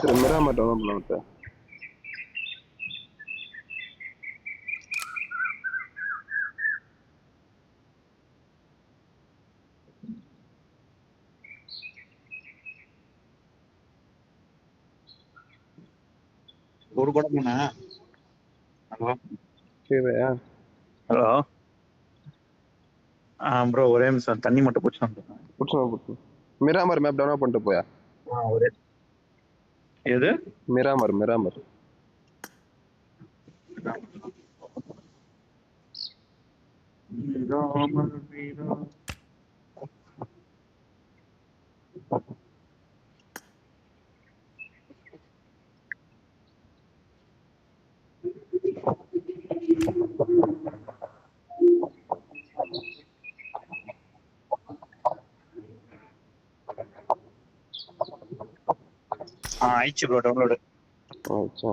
Miramar download பண்ண விட்டு. ஒரு படம் ஹலோ சரியா ஹலோ ப்ரோ ஒரே நிமிஷம் தண்ணி மட்டும் பிடிச்சோம். மிராமர் மேப் டவுன்லோட் பண்ணிட்டு போயா. ஒரே எது மிராமர் ஆயிடுச்சு ப்ரோ டவுன்லோடு. ஆச்சா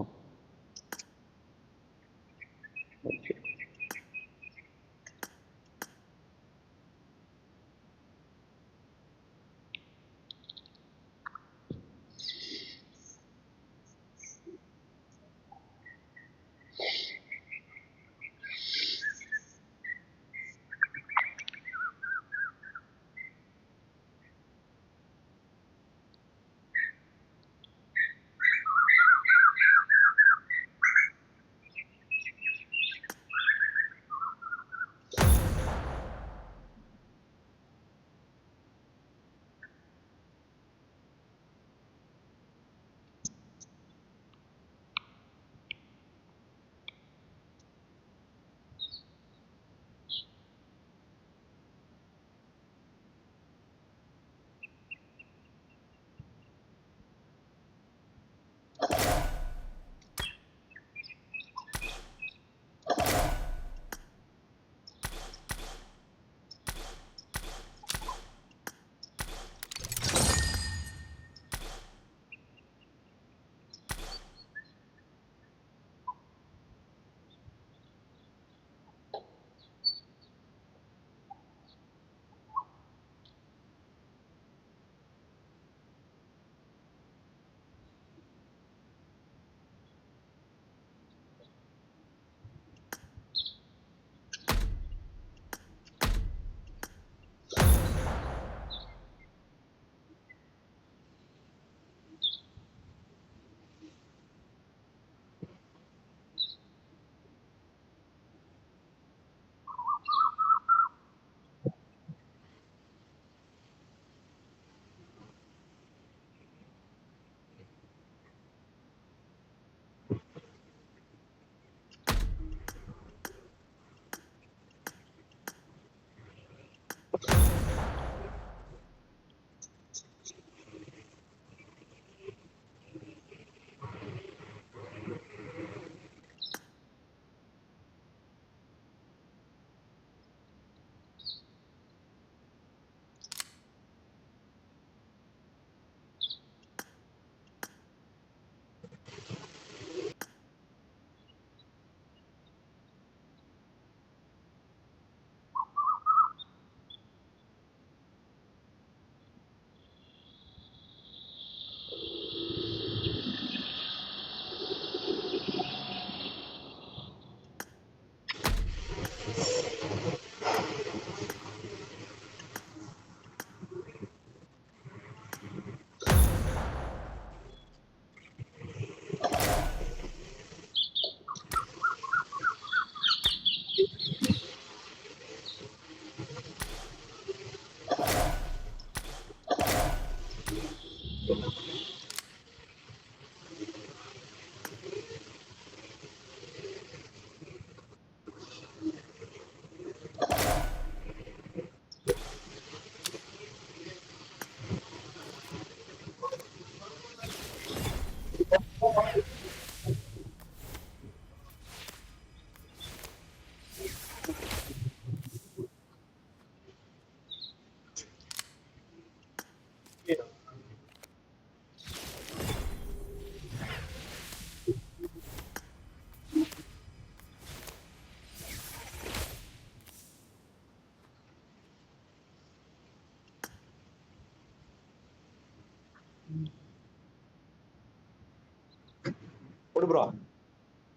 போடு ப்ரோ.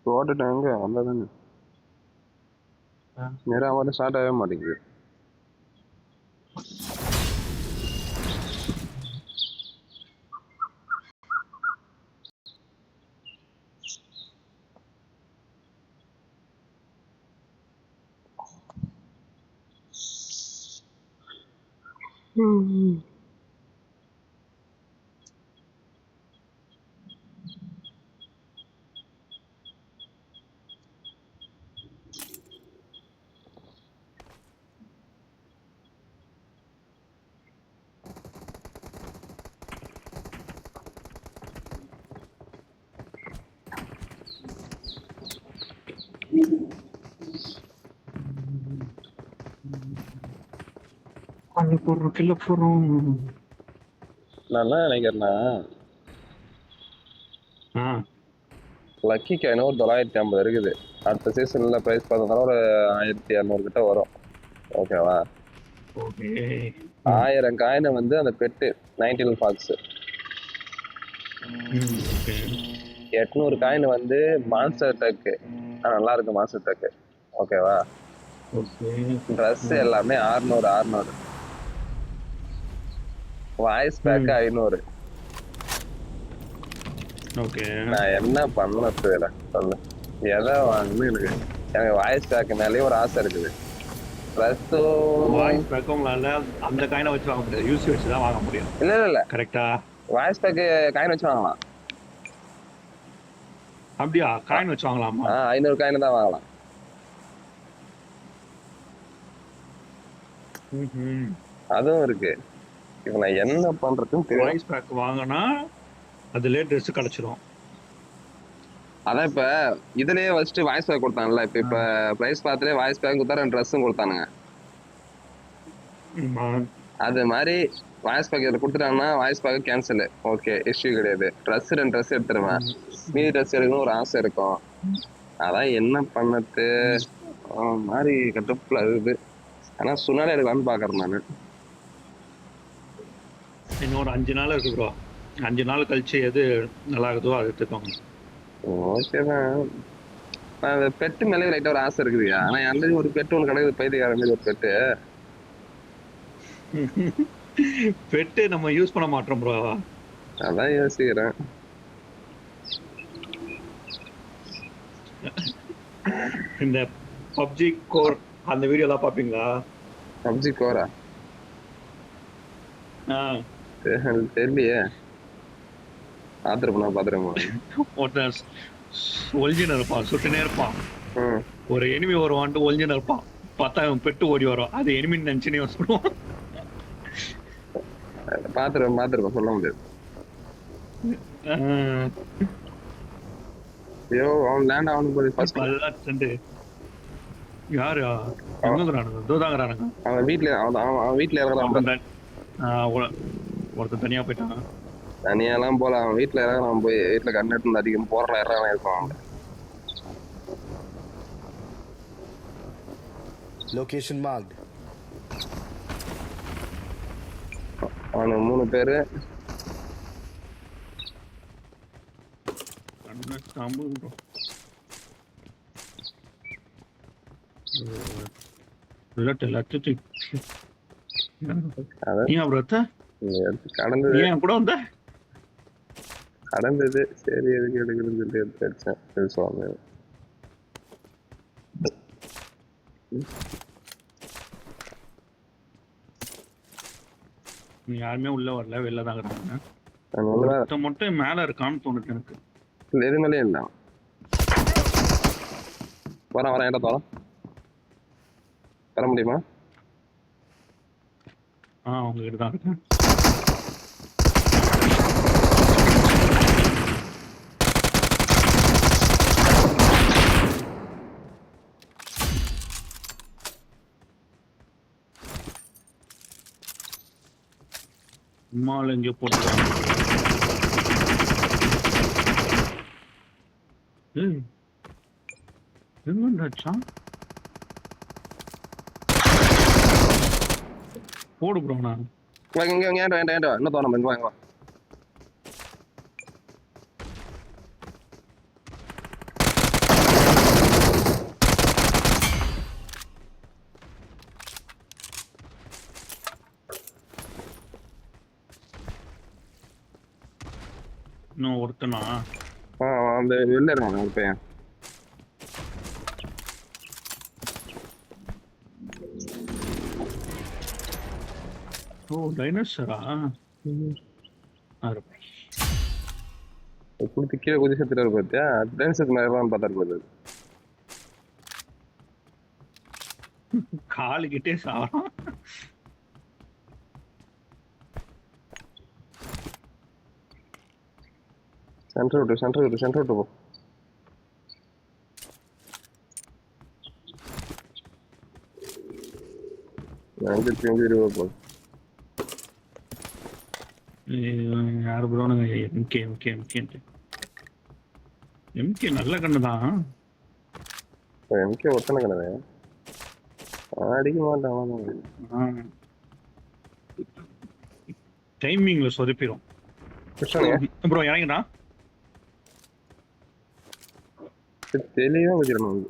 போட்டுட்டாங்க அவ்வளோதாங்க. நேரம் வந்து ஸ்டார்ட் ஆகவே மாட்டேங்குது. அங்க போடுறோம் கில்ல போடுறோம். நான் என்ன நினைக்கிறேன்னா லக்கி காயின் ஒரு 950 இருக்குது. அடுத்த சீசன்ல பிரைஸ் பார்த்தா ஒரு 1200 கிட்ட வரும். ஓகேவா? ஓகே. 1000 காயினை வந்து அந்த பெட்டு 19 ஃபாக்ஸ், 800 காயின் வந்து மான்ஸ்டர் டக்கு. நல்லா இருக்கு மான்ஸ்டர் டக்கு. ஓகேவா? ட்ரெஸ் எல்லாமே 600 வாய்ஸ் பேக் 500. ஓகே. நான் என்ன பண்ணணும் சொல்லு. எதை வாங்கணும்? எனக்கு வாய்ஸ் பேக் மேலேயே ஒரு ஆசை இருக்குது. வாய்ஸ் பேக் உங்களால அந்த காயினை வச்சு வாங்க முடியாது, யூசி வச்சு தான் வாங்க முடியும். இல்ல கரெக்டா? வாய்ஸ் பேக் காயின் வச்சு வாங்கலாம். அப்படியா? காயின் வச்சு வாங்கலாமா? 500 காயின் தான் வாங்கலாம். அதுவும் இருக்கு. இப்ப நான் என்ன பண்றதுன்னு வாய்ஸ் பேக் வாங்கினா அதுலயே ட்ரெஸ் கிடைச்சிரும். அதான் இப்ப இதுலயே ஃபர்ஸ்ட் வாய்ஸ் பேக் கொடுத்தாங்கல்ல. இப்ப பிரைஸ் பார்த்துலயே வாய்ஸ் பேக் கொடுத்தா 2 ட்ரெஸ்ஸும் கொடுத்தானுங்க. அது மாதிரி வாய்ஸ் பேக் இதில் கொடுத்துட்டாங்கன்னா voice pack cancel. Okay, issue கிடையாது. ட்ரெஸ் 2 ட்ரெஸ் எடுத்துருவேன். மீதி ட்ரெஸ் எடுக்கணும் ஒரு ஆசை இருக்கும். அதான் என்ன பண்ணது மாதிரி கட்டப்புல இருக்குது. ஆனா சுனாலே எடுக்கலான்னு பாக்குறேன் நானு. இன்னும் ஒரு 5 நாள் இருக்கு ப்ரோ. 5 நாள் கழிச்சு எது நல்லா இருக்குதோ அது எடுத்துக்கோங்க. ஓகேதான். பெட்டு மேலே லைட்டா ஒரு ஆசை இருக்குதுயா. ஆனா அந்த ஒரு பெட்டு ஒன்று கிடைக்குது, பைத்தியக்கார மாதிரி ஒரு பெட்டு. பெட்டு நம்ம யூஸ் பண்ண மாட்டோம் ப்ரோ. அதான் யோசிக்கிறேன். இந்த பப்ஜி கோர் அந்த வீடியோ எல்லாம் பாப்பீங்களா? பப்ஜி கோரா? தெரியலையே. பாத்துருப்பா. ஒருத்தன் ஒளிஞ்சின்னு இருப்பான், சுட்டுனே இருப்பான். ஒரு எனிமி வருவான்ட்டு ஒளிஞ்சின்னு இருப்பான். பார்த்தா அவன் பெட்டு ஓடி வரும். அது எனிமின்னு நினைச்சுனே சொல்லுவான். பாத்துருப்பேன் சொல்ல முடியாது. ஐயோ, அவன் லேண்ட் ஆகணும் போது ஃபர்ஸ்ட். யாரு எங்கங்கறானுங்க? தோதாங்கறானுங்க. அவன் வீட்ல இறங்கறான். ஒருத்தன் தனியா போயிட்டான். தனியாலாம் போல, அவன் வீட்ல இறங்கறான். போய் வீட்ல கண்ணெட்டு அதிகம் போறல இறங்கறான் இருப்பான். Location marked. அவனு 3 பேரு. கடந்தது சரி, எதுக்கு எடுக்கிறதுன்னு சொல்லி எடுத்து அடிச்சேன். பேசுவாங்க. யாருமே உள்ள வரல, வெளில தான் இருக்காங்க. மட்டும் மேல இருக்கான்னு தோணுது எனக்கு. எது மேலே இல்லை. வரேன் என்ன தோணும் வர முடியுமா? உங்ககிட்ட தான் இருக்கேன். மால் எங்கே போட்டுருக்காங்க? எங்கடாச்சா? போடு ப்ரோ. நான் இங்க இன்னும் தோணும். இங்க வாங்க. இன்னும் ஒருத்தனா அந்த வெளில இருக்கான் ஒரு பையன். ஓ டைனோசரா அருமை. குடுத்து கீழே குதி செத்துட்டு பார்த்தியா? டைனோசர் மேலாம் பார்த்தாரு போது. காலுக்கிட்டே சாவறான். சென்டர் விட்டு போ. யாரு ப்ரோனுங்க எம்கே நல்ல கண்ணுதான். எம்கே ஒத்தனை கண்ணு அடிக்க மாட்டான். டைமிங்ல சொதப்பிடும் ப்ரோ. இறங்கிடா தெளிவா வச்சிடணும்.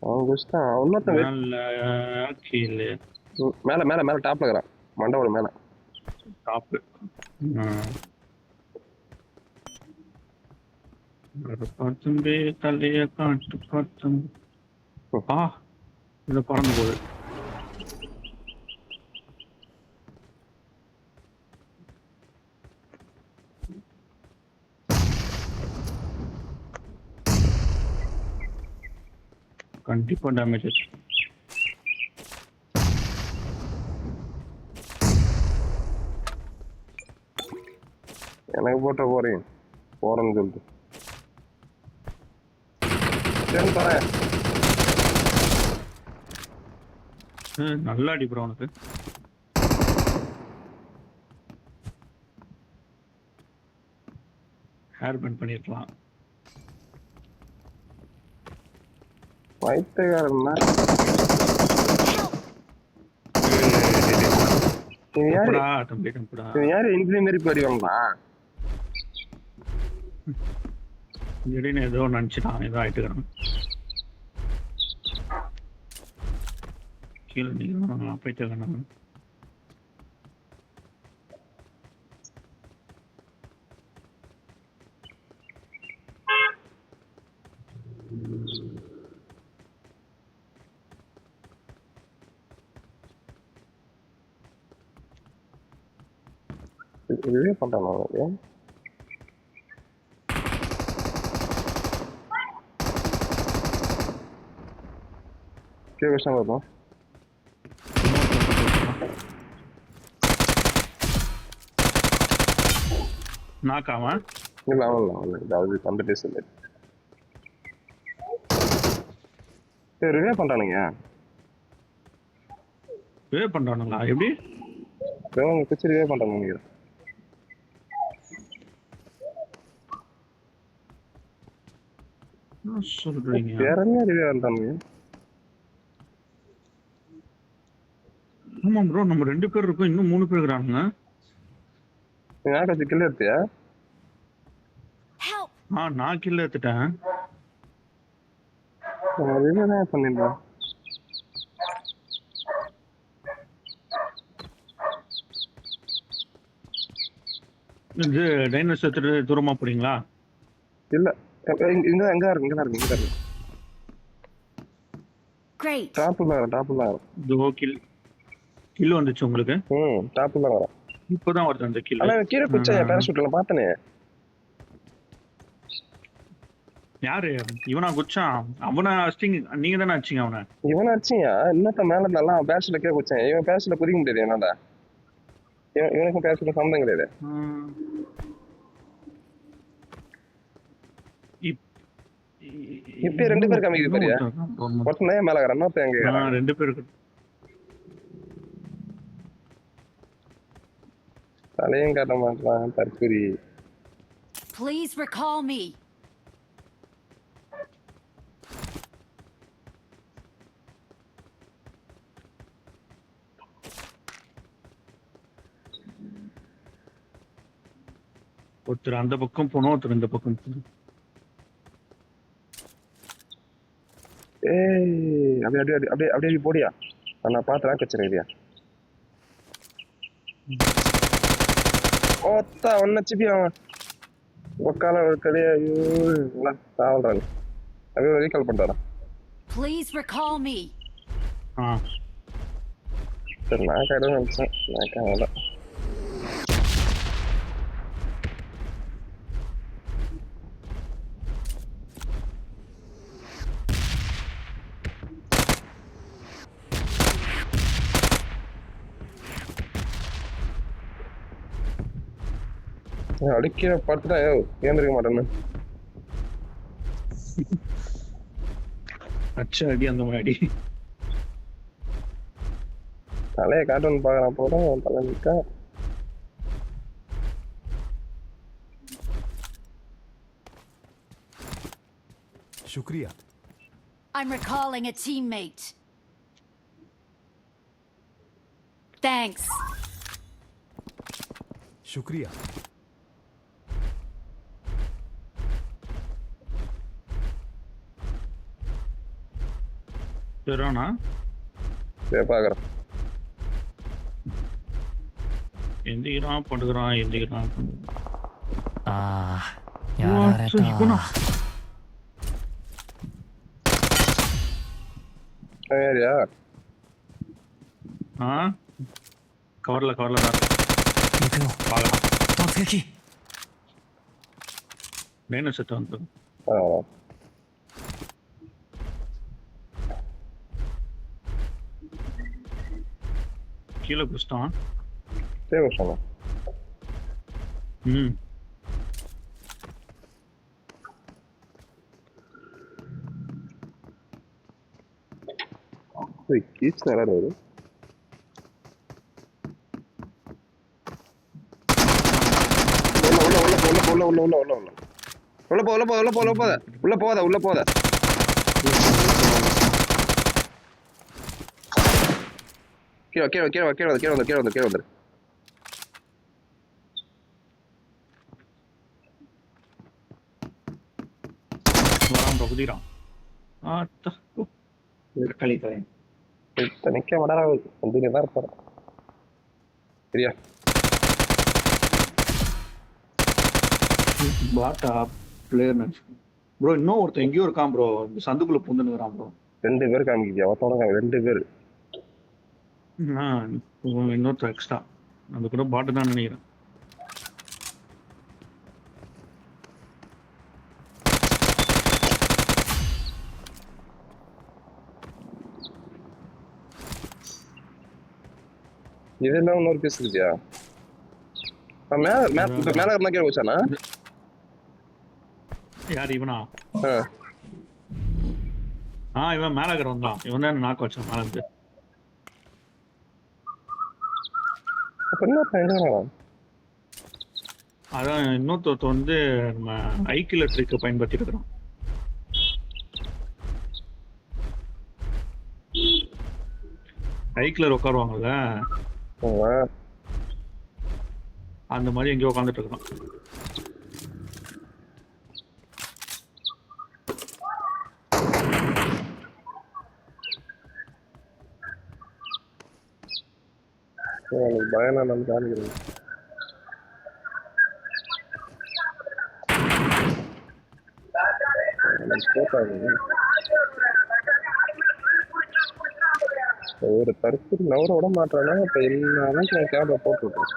அவன் குஸ்தான் இன்னொருத்தன் மேல மேல மேல டாப்ல இருக்கிறான். மண்டபோட மேல டாப். பார்த்தும்பே தலைய காட்டு பார்த்தும் இத பறந்து போகுது. கண்டிப்பா டேமேஜ். எனக்கு போட்ட போறேன்னு சொல்லிட்டு தரேன். நல்லா அடி ப்ரோ. உனக்கு ஹேர் பேண்ட் பண்ணிருக்கலாம். வைத்தகாரன்னா யாரு இன்ஜினியர் படிவாங்களா? திடீர்னு ஏதோ நினைச்சிட்டான், ஏதோ ஆயிட்டுக்கிறான். கீழே நீங்க போயிட்டு இதுவே பண்றாங்க. கே விஷயம் வருமா? நாக்காமா இல்ல அவன் அதாவது அந்த டேஸ் இல்லை. ரிவே பண்றானுங்க. ரிவே பண்றானுங்களா? எப்படி பிச்சு ரிவே பண்றானுங்க? சொல்றீங்க யாருமே ரிவே பண்றானுங்க. ஆமா ப்ரோ, நம்ம 2 பேர் இருக்கோம், இன்னும் 3 பேர் இருக்கானுங்க. யாராச்சும் கில் எடுத்தியா? நான் கில் எடுத்துட்டேன். ரிவே பண்ணிருந்தேன். இது டைனோசர் எடுத்துட்டு தூரமா போறீங்களா? இல்ல எங்க இருக்கு. Great. டாப்ல இதோ கில் வந்துச்சு உங்களுக்கு. டாப்ல வர இப்போதான் வருது அந்த கில். ஆனா கீழே குச்சா பேராசூட்ல பார்த்தனே. யாரு இவனா குச்சான்? அவனை அடிச்சிங்க, நீங்க தானே அடிச்சீங்க அவனை? இவனை அடிச்சியா? இன்னத்த மேல நல்லா பேராசூட்ல கீழே குச்சேன். இவன் பேராசூட்ல குதிக்க முடியாது. என்னடா இவனுக்கும் பேராசூட்ல சம்பந்தம் கிடையாது. இப்ப 2 பேர் காமிக்குது பாரியா? ஒருத்தனே மேல இருக்கறான், இன்னொருத்தன் எங்க இருக்கறான்? 2 பேர் இருக்கு. தலையும் காட்ட மாட்டான் தற்குறி. Please recall me. ஒருத்தர் அந்த பக்கம் போனோம், ஒருத்தர் இந்த பக்கம் போனோம். அப்படியே போடியா? நான் பார்த்து கச்சிருக்கியா? ஒன்ன சிப்பி அவன் உக்கால ஒரு கடையா ஐயோ சாவல்றாங்க அப்படியே ரீகால் பண்ணிட்டு Please recall me. சரி நான் கடை நினைச்சேன் நான் காவல அடிக்கிற பார்த்துட்டா ஏந்திருக்க மாட்டேன்னு அச்சா அடி அந்த மாதிரி அடி தலையை காட்டுன்னு பாக்குறான் போதும் தலை நிற்கா शुक्रिया I'm recalling a teammate. Thanks. शुक्रिया சரிண்ணா சரி பாக்குறேன் எந்திக்கிறான் படுக்கிறான் எந்திக்கிறான் ஏரியா கவர்ல தான் பார்க்கலாம் மேனு செட் வந்து கீழே குடிச்சிட்டான் சரி சொன்னா கீச் நல்லா வருது உள்ள போத கீழே வந்துரு வரான் குதிரான் கழித்தேன் நிக்க மாட்டாரா வந்துட்டு தான் இருப்பாரு சரியா பாட்டா பிளேயர் ப்ரோ இன்னும் ஒருத்தன் எங்கேயோ இருக்கான் ப்ரோ சந்துக்குள்ள புந்துனுக்குறான் ப்ரோ 2 பேர் காமிக்கிறியா ஒருத்தவங்க 2 பேர் இன்னொருத்தர் எக்ஸ்ட்ரா அது கூட பாட்டு தான் நினைக்கிறேன் இதெல்லாம் இன்னொரு பீஸ் இருக்கியா மேல இருந்தா கீழே வச்சானா யார் இவனா இவன் மேல இருக்கிறவன் தான் இவன் தான் நாக்கு வச்சான் மேல இருந்து அதான் இன்னொருத்த வந்து நம்ம ஐக்கில ட்ரிக் பயன்படுத்தி இருக்கிறோம் ஐக்கிலர் உட்காருவாங்கல்ல அந்த மாதிரி எங்கேயோ உட்காந்துட்டு இருக்கிறோம் பயம் நான் காமிக்கிறேன் ஒரு தடுப்பு நவர விட மாட்டானா இப்ப என்னதான் கேப்ல போட்டு விட்டேன்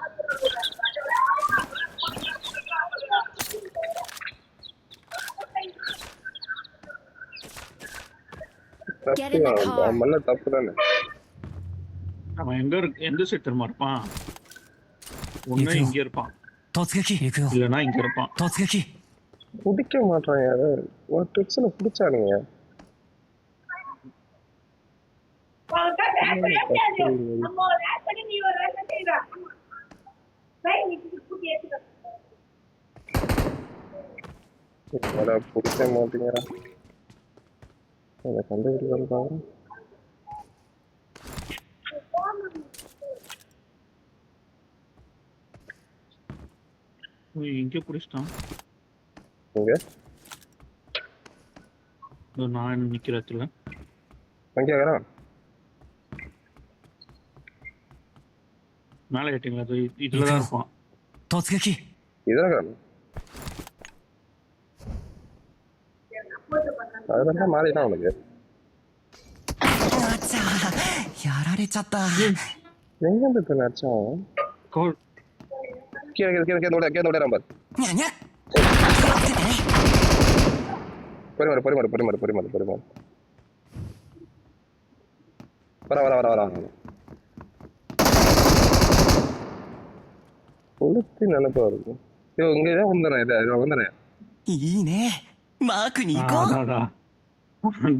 மண்ண தப்பு தானே அவன் எந்த சைடு தெரியுமா இருப்பான் ஒண்ணு இங்க இருப்பான் இல்லைன்னா இங்க இருப்பான் பிடிக்க மாட்டான் யாரு ஒரு ட்ரிக்ஸ்ல பிடிச்சானுங்க பிடிக்க மாட்டேங்கிறா அதை கண்டுபிடிக்க பாக்குறேன் இங்க பிடிச்சிட்டான் நான் நிக்கிற இடத்துல மேல ஏட்டிங்களா இதுலதான் இருப்பான் அதெல்லாம் மாறிதான் உனக்கு あちゃやられちゃった எங்க இருந்து நடிச்சான் கோல் கீழே விட நம்பர் にゃにゃ気をつけてね பொறிமாறு வர உளுத்தி நினைப்பா இருக்கும் இங்கதான் வந்துடுறேன் いいねマークに行こう அதான்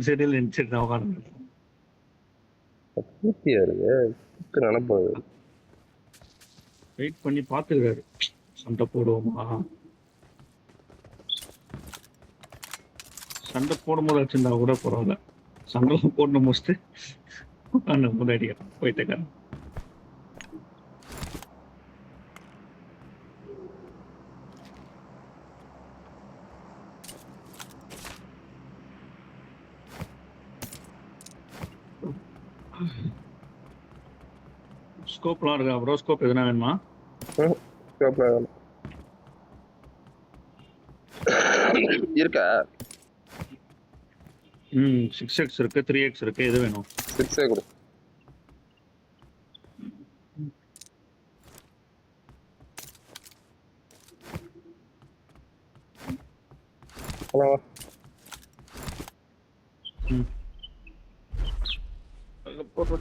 செடியில் நினைச்சிட்டு தான் உட்காந்து பூத்தியா இருக்கு நினைப்பா வெயிட் பண்ணி பார்த்துருக்காரு சண்டை போடுவோமா சண்டை போடும்போது வச்சிருந்தா கூட பரவாயில்ல சண்டை போட்டு முடிச்சுட்டு உட்காந்து முன்னாடி போயிட்டேக்காரு ஸ்கோப்லாம் இருக்கா ப்ரோ ஸ்கோப் எதுனா வேணுமா இருக்கா 6x இருக்கு 3x இருக்கு எது வேணும் 6 கொடு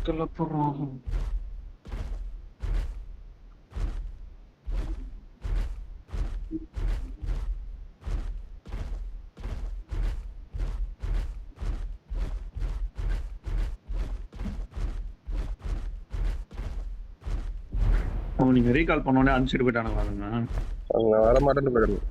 ஹலோ போடுறோம் நீங்க ரீகால் பண்ணோடனே அனுப்பிச்சிட்டு போயிட்டானுங்க அவங்க வர மாட்டேன்னு போயிடணும்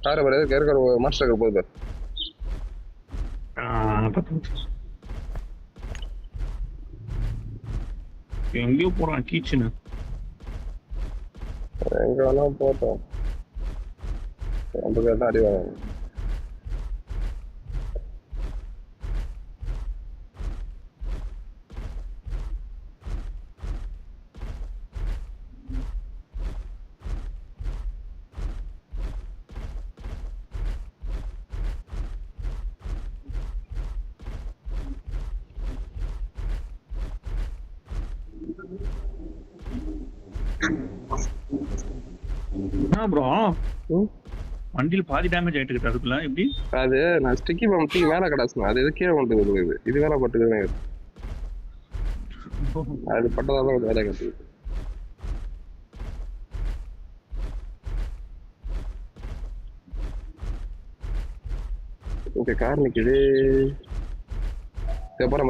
யாரு பாரு கேட்க மாஸ்டர் போகுது எங்கேயோ போறான் கீச்சுன்னு எங்க வேணா போட்டோம் நம்ம தான் அடி வாங்க ப்ரோ வண்டியில் பாதி டேமேஜ் ஆயிட்டு இருக்கு அதுக்குள்ள எப்படி அது நான் ஸ்டிக்கி பம்ப் மேல கடாசணும் அது இது கீழே கொண்டு வருது இது வேலை பட்டுக்குதுங்க அது பட்டதாதான் கொஞ்சம் வேலை கட்டுது ஓகே கார் நிக்குது போற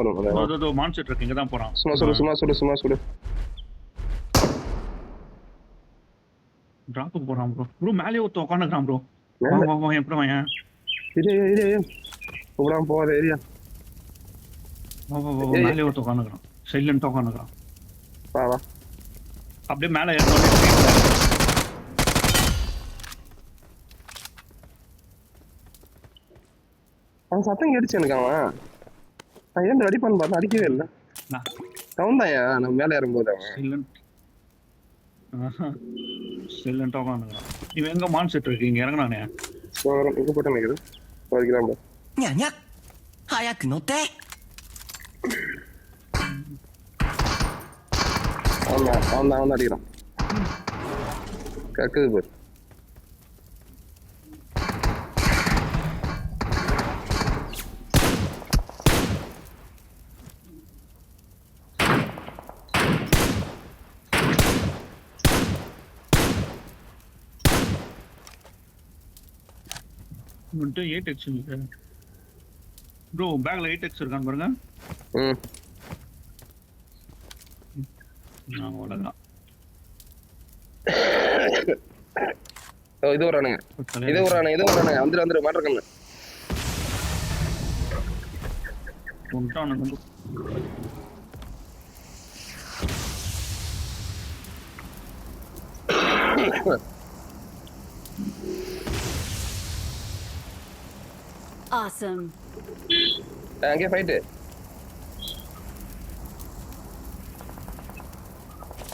மான்செட் இருக்கு இங்க தான் போறான் சும்மா சுடு டிராப் போறான் ப்ரோ மேலே ஒருத்த உட்காந்துக்கிறான் ப்ரோ வா எப்படி வாயன் இது போடாம போகாத ஏரியா வா மேலே ஒருத்த உட்காந்துக்கிறான் சைலண்டா உட்காந்துக்கிறான் வா அப்படியே மேலே ஏறணும் அவன் சத்தம் கேட்டுச்சு எனக்கு அவன் நான் ஏன் அடிப்பான்னு பார்த்தா அடிக்கவே இல்லை அவன் தான்யா நம்ம மேலே ஏறும்போது அவன் சைலண்டா உட்காந்துக்கிறான் இவன் எங்க மான்செட் இருக்கு இங்க இறங்கினானே இங்க போட்டு நிக்குது போய்க்கலாம் bro にゃにゃ早く乗って அவன் அடிக்கிறான் கக்குது பாரு வந்துட்டு 8x இருக்கு ப்ரோ பேக்ல 8x இருக்கான்னு பாருங்க அவ்வளவுதான் இது வரானுங்க வந்துரு மாட்டிருக்கேன் Awesome. அங்கே ஃபைட்டு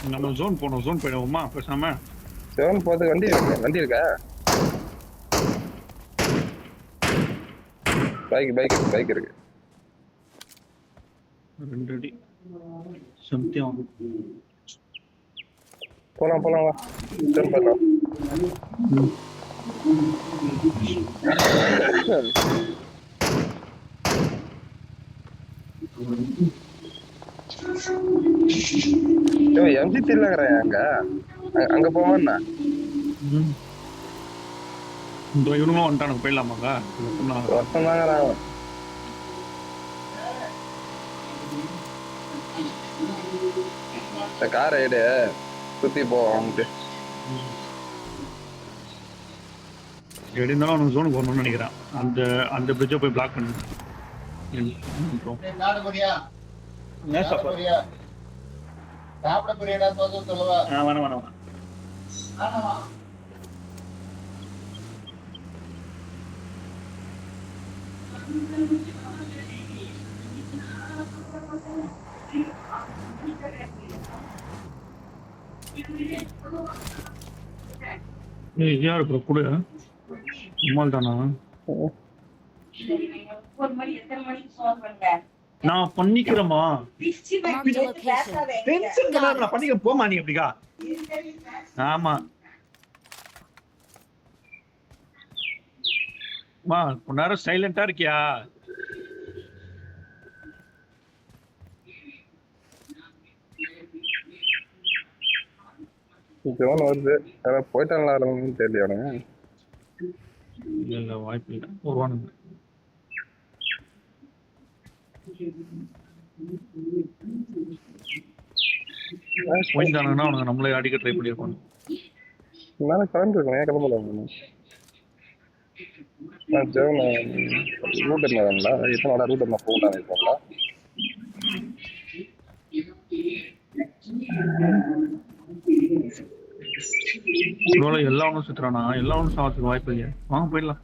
நம்ம ஜோன் போனோம், ஜோன் போயிடுவோமா பேசாம? ஜோன் போறதுக்கு வண்டி இருக்கா? பைக் இருக்கு. 2 அடி சம்திங். போலாம் வா. ஜோன் பண்ணலாம். எம்ஜி இல்லைங்கிறேன் அங்க போவான்னா இந்த இவனுங்களும் வந்துட்டானுங்க, போயிடலாமாங்க? வருஷம் தாங்கிறான். இந்த கார் ரைடு சுத்தி போவான்ட்டு எப்படி இருந்தாலும் அவனுக்கு ஜோனுக்கு வரணும்னு நினைக்கிறேன். அந்த பிரிட்ஜை போய் பிளாக் பண்ணு. வேணாம். யாரு ப்ரோ கூட உமால் தானா? நான் பண்ணிக்கிறேமா, Marked a location. நான் பண்ணிக்கிறேன். போமா நீ அப்படிக்கா? ஆமா மா, கொஞ்ச நேரம் சைலண்டா இருக்கியா? ஜோன் வருது. போயிட்டாங்களா தெரியல. இல்ல வாய்ப்பு இல்லை. வருவானுங்க. போயிட்டானுங்கன்னா அவனுங்க நம்மளே அடிக்க ட்ரை பண்ணிருப்பாங்க. கரண்ட் இருக்கணும், ஏன் கிளம்பல? ஜோன் ரூட் இருந்தாங்களா? எத்தனை நாளா ரூட் இருந்தா போகலான்னு இருக்காங்களா? எல்லா ஒன்றும் சுத்துறானா? எல்லா ஒன்றும் சாவத்துக்கு வாய்ப்பு இல்லையா? வாங்க போயிடலாம்.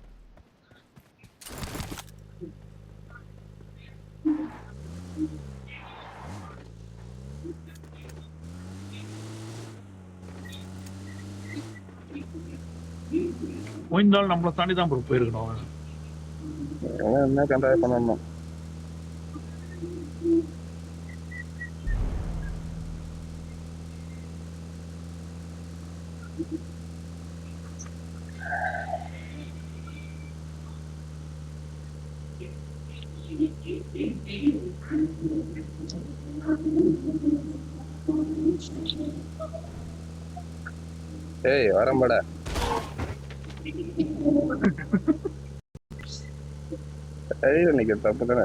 போயிருந்தாலும் நம்மளை தாண்டி தான் போயிருக்கணும். என்ன கண்டாய பண்ணணும்? ஏய் வரம்பட இன்னைக்கு தப்பு தானே.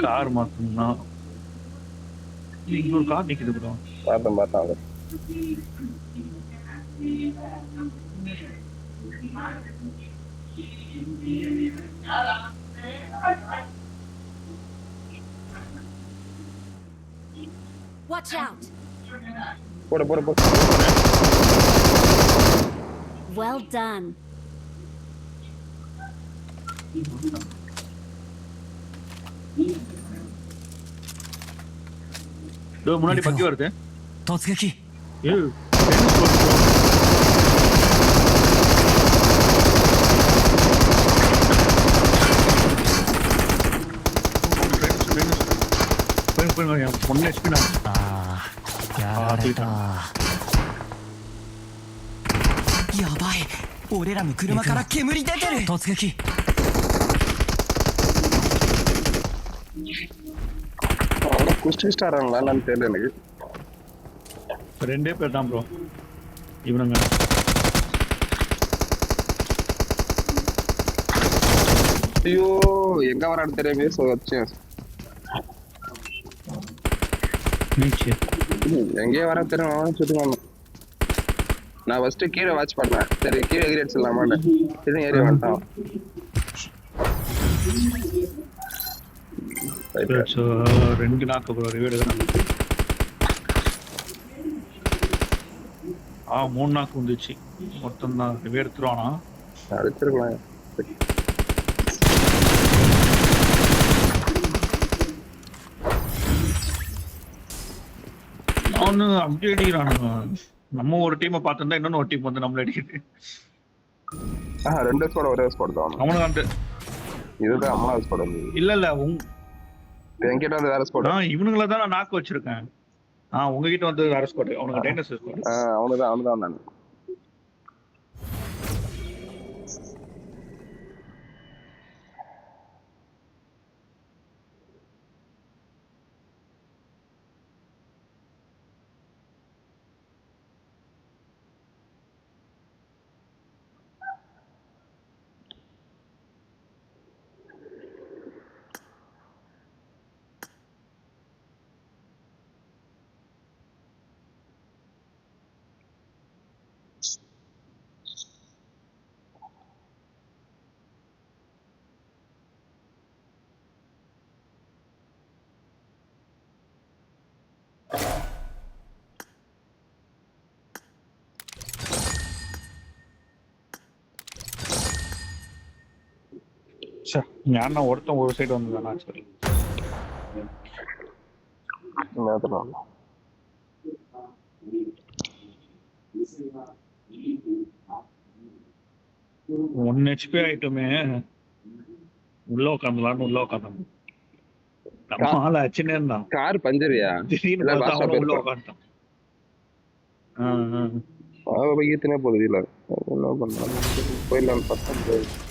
கார் மாத்தணும்னா இங்க ஒரு கார் நிக்குது ப்ரோ. பார்த்தேன். Watch out. போடு. Well done. முன்னாடி பக்கி வருது. 突撃 பொண்ணு ஹெச்பி நான் やられたやばい俺らの車から煙出てる突撃 குஸ்டாராங்களான்னு தெரியல எனக்கு. 2 பேர் தான் ப்ரோ இவனுங்க. ஐயோ எங்க வரான்னு தெரியாமே வச்சேன். எங்கேயே வர தெரியும் சுட்டுவாங்க. நான் ஃபர்ஸ்ட் கீழே வாட்ச் பண்ணேன். சரி கீழே எகிரி அடிச்சிடலாமான்னு இது ஏறி வந்துட்டான். ரெண்டு நாக்கு ப்ரோ ரிவ்யூ எடுக்கிறாங்க. 3 நாக்கு வந்துச்சு மொத்தம் தான். ரிவ்யூ எடுத்துருவானா? அடிச்சிருக்கலாம். அவனுங்க அப்படி அடிக்கிறானுங்க. நம்ம ஒரு டீமை பார்த்திருந்தா இன்னொன்னு ஒரு டீம் வந்து நம்மள அடிக்குது. ரெண்டு ஸ்குவாட் ஒரே ஸ்குவாட் தான். அவனுக்கு அந்த இதுதான் அம்மாவது ஸ்குவாட். இல்ல என்கிட்ட வந்து வேற ஸ்குவாட். இவனுங்கள தான் நான் நாக்கு வச்சிருக்கேன். உங்ககிட்ட வந்து வேற ஸ்குவாட். அவனுக்கு டைனோசர் ஸ்குவாட். அவனுதான் நான். யாருன்னா ஒருத்தன் ஒரு சைடு வந்து சரி ஒன்னு ஹெச்பி ஆயிட்டுமே உள்ள உட்காந்துலான்னு உள்ள உட்காந்து நம்ம ஆள் ஆச்சுன்னே இருந்தான். கார் பஞ்சரியா திடீர்னு பார்த்தா அவன் உள்ள உட்காந்துட்டான். ஈத்தனே போகுது. இல்ல என்ன பண்றாங்க போயிடலாம் பார்த்தா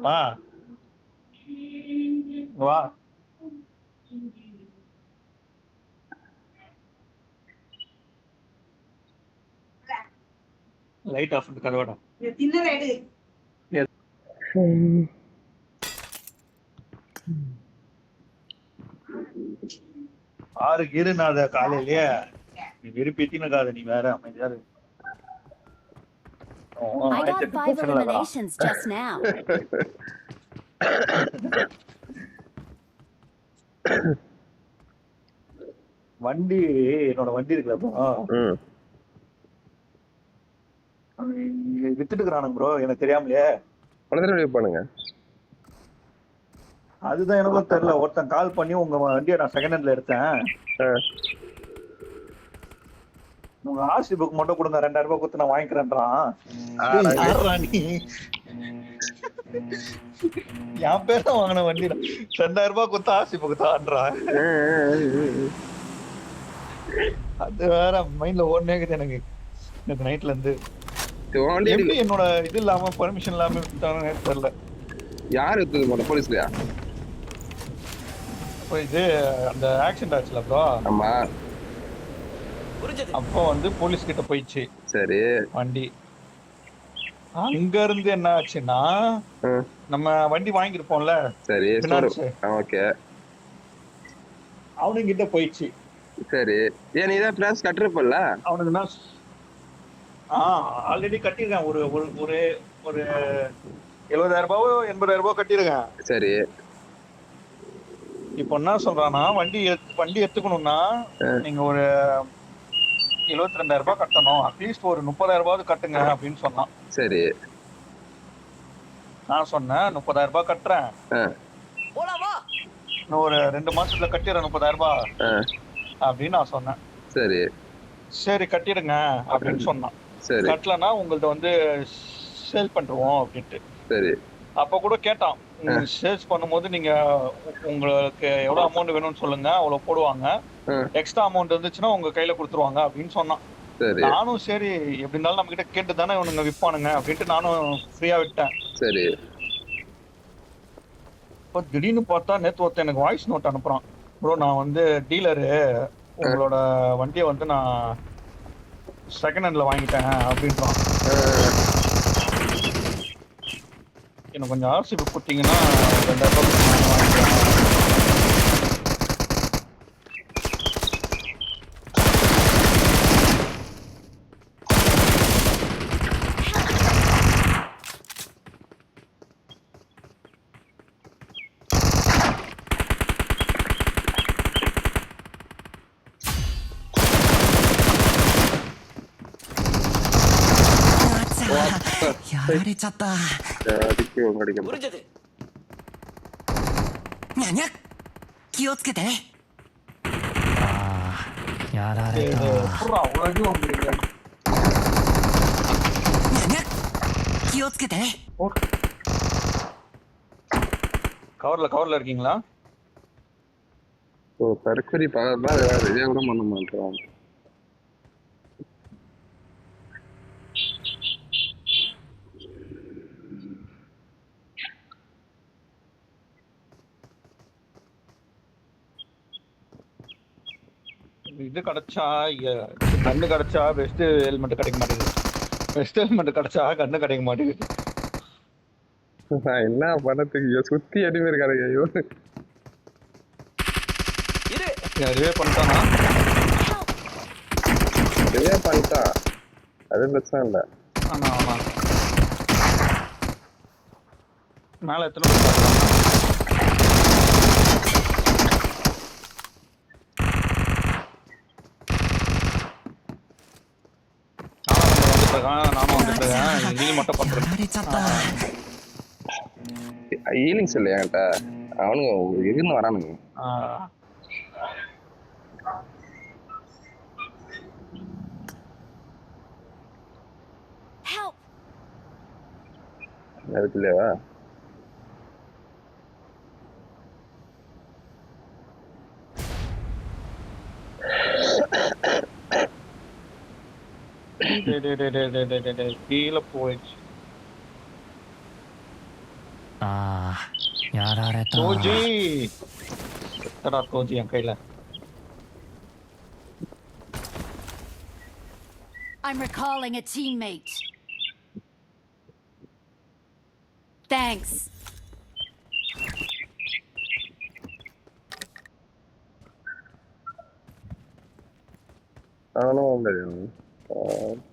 வா வா லைட் ஆஃப் பண்ணி கதவடா. ஆறு கீருனாத காலையிலேயே நீ விருப்பித்தினக்காத. நீ வேற அமைதியா இரு. I got 5 eliminations just now. வண்டி என்னோட வண்டி இருக்குல்லப்பா வித்துட்டு இருக்கிறானுங்க ப்ரோ. எனக்கு தெரியாமலையே பண்ணுங்க. அதுதான் எனக்கும் தெரியல. ஒருத்தன் கால் பண்ணி உங்க வண்டியை நான் செகண்ட் ஹேண்ட்ல எடுத்தேன், உங்க ஆர்சி புக் மட்டும் கொடுங்க 2000 ரூபாய் கொடுத்து நான் வாங்கிக்கிறேன்றான். நீ என் பேர் தான் வாங்கின வண்டி 2000 ரூபாய் கொடுத்து ஆர்சி புக் தான்றான். அது வேற மைண்ட்ல ஓடனே இருக்குது எனக்கு நேற்று நைட்ல இருந்து. எப்படி என்னோட இது இல்லாம பர்மிஷன் இல்லாம தெரியல. யாரு எடுத்தது போல போலீஸ்லயா? இது அந்த ஆக்சிடென்ட் ஆச்சுல ப்ரோ. ஆமா. அப்போ வந்து போலீஸ் கிட்ட போயிடுச்சு. சரி. வண்டி அங்க இருந்து என்ன ஆச்சுன்னா நம்ம வண்டி வாங்கிருப்போம்ல. சரி. ஓகே. அவனுங்க கிட்ட போயிடுச்சு. சரி. ஏன் நீ தான் பிரான்ஸ் கட்டிருப்பல்ல? அவனுக்கு நான் ஆல்ரெடி கட்டிருக்கேன். ஒரு ஒரு ஒரு 70000 ரூபாவோ 80000 ரூபாய் கட்டிருக்கேன். சரி. இப்போ என்ன சொல்றானா வண்டி எடுத்துக்கணும்னா நீங்க ஒரு 72000 ரூபாய் கட்டணும், அட்லீஸ்ட் ஒரு 30000 ரூபாய் கட்டுங்க அப்படின்னு சொன்னான். சரி. நான் சொன்னேன் 30000 ரூபாய் கட்டுறேன், இன்னும் ஒரு 2 மாசத்துல கட்டிடுறேன் 30000 ரூபாய் அப்படின்னு நான் சொன்னேன். சரி. சரி கட்டிடுங்க அப்படின்னு சொன்னான். சரி. கட்டலன்னா உங்கள்ட்ட வந்து சேல் பண்ணிடுவோம் அப்படின்ட்டு. சரி. அப்ப கூட கேட்டான், சேல்ஸ் பண்ணும்போது நீங்க உங்களுக்கு எவ்வளவு அமௌண்ட் வேணும்னு சொல்லுங்க, அவ்வளவு போடுவாங்க, எக்ஸ்ட்ரா அமௌண்ட் இருந்துச்சுன்னா உங்க கையில கொடுத்துருவாங்க அப்படின்னு சொன்னான். நானும் சரி எப்படி இருந்தாலும் நம்ம கிட்ட கேட்டு தானே இவனுங்க விற்பானுங்க அப்படின்ட்டு நானும் ஃப்ரீயா விட்டேன். சரி. இப்போ திடீர்னு பார்த்தா நேத்து ஒருத்தன் எனக்கு வாய்ஸ் நோட் அனுப்புறான், ப்ரோ நான் வந்து டீலரு, உங்களோட வண்டியை வந்து நான் செகண்ட் ஹேண்ட்ல வாங்கிட்டேன் அப்படின்றான். எனக்கு கொஞ்சம் ஆர்சி புக் கொடுத்தீங்கன்னா 2000 ரூபாய் வாங்கிக்கிறேன். やられちゃった。அடிக்கும் அடிக்கும் にゃにゃ気をつけて。ああ、やられた。にゃにゃ気をつけて。 கவர்ல இருக்கீங்களா? ஓ தற்கொலை பா ரெடியா கூட பண்ண மாட்டேன். இது கிடைச்சா கண்ணு கிடைச்சா பெஸ்ட் ஹெல்மெட் கிடைக்க மாட்டேங்குது. பெஸ்ட் ஹெல்மெட் கிடைச்சா கண்ணு கிடைக்க மாட்டேங்குது. என்ன பண்ணத்துக்கு சுத்தி அடிமை இருக்காரு. ஐயோ ரிவே பண்ணிட்டானா? ரிவே பண்ணிட்டா, அது பிரச்சனை இல்லை. ஆனா மேல எத்தனை பேர் பார்க்கலாம்? நானும் வந்துட்டேன். நீ மட்டும் பண்றேன். ஈலிங்ஸ் இல்லையா என்கிட்ட? அவனுங்க இருந்து வரானுங்க. அதுக்கு இல்லையா? கீழே போயிடுச்சு. தோஜி எத்தடா தோஜி என் கையில. I'm recalling a teammate. Thanks. அவனும்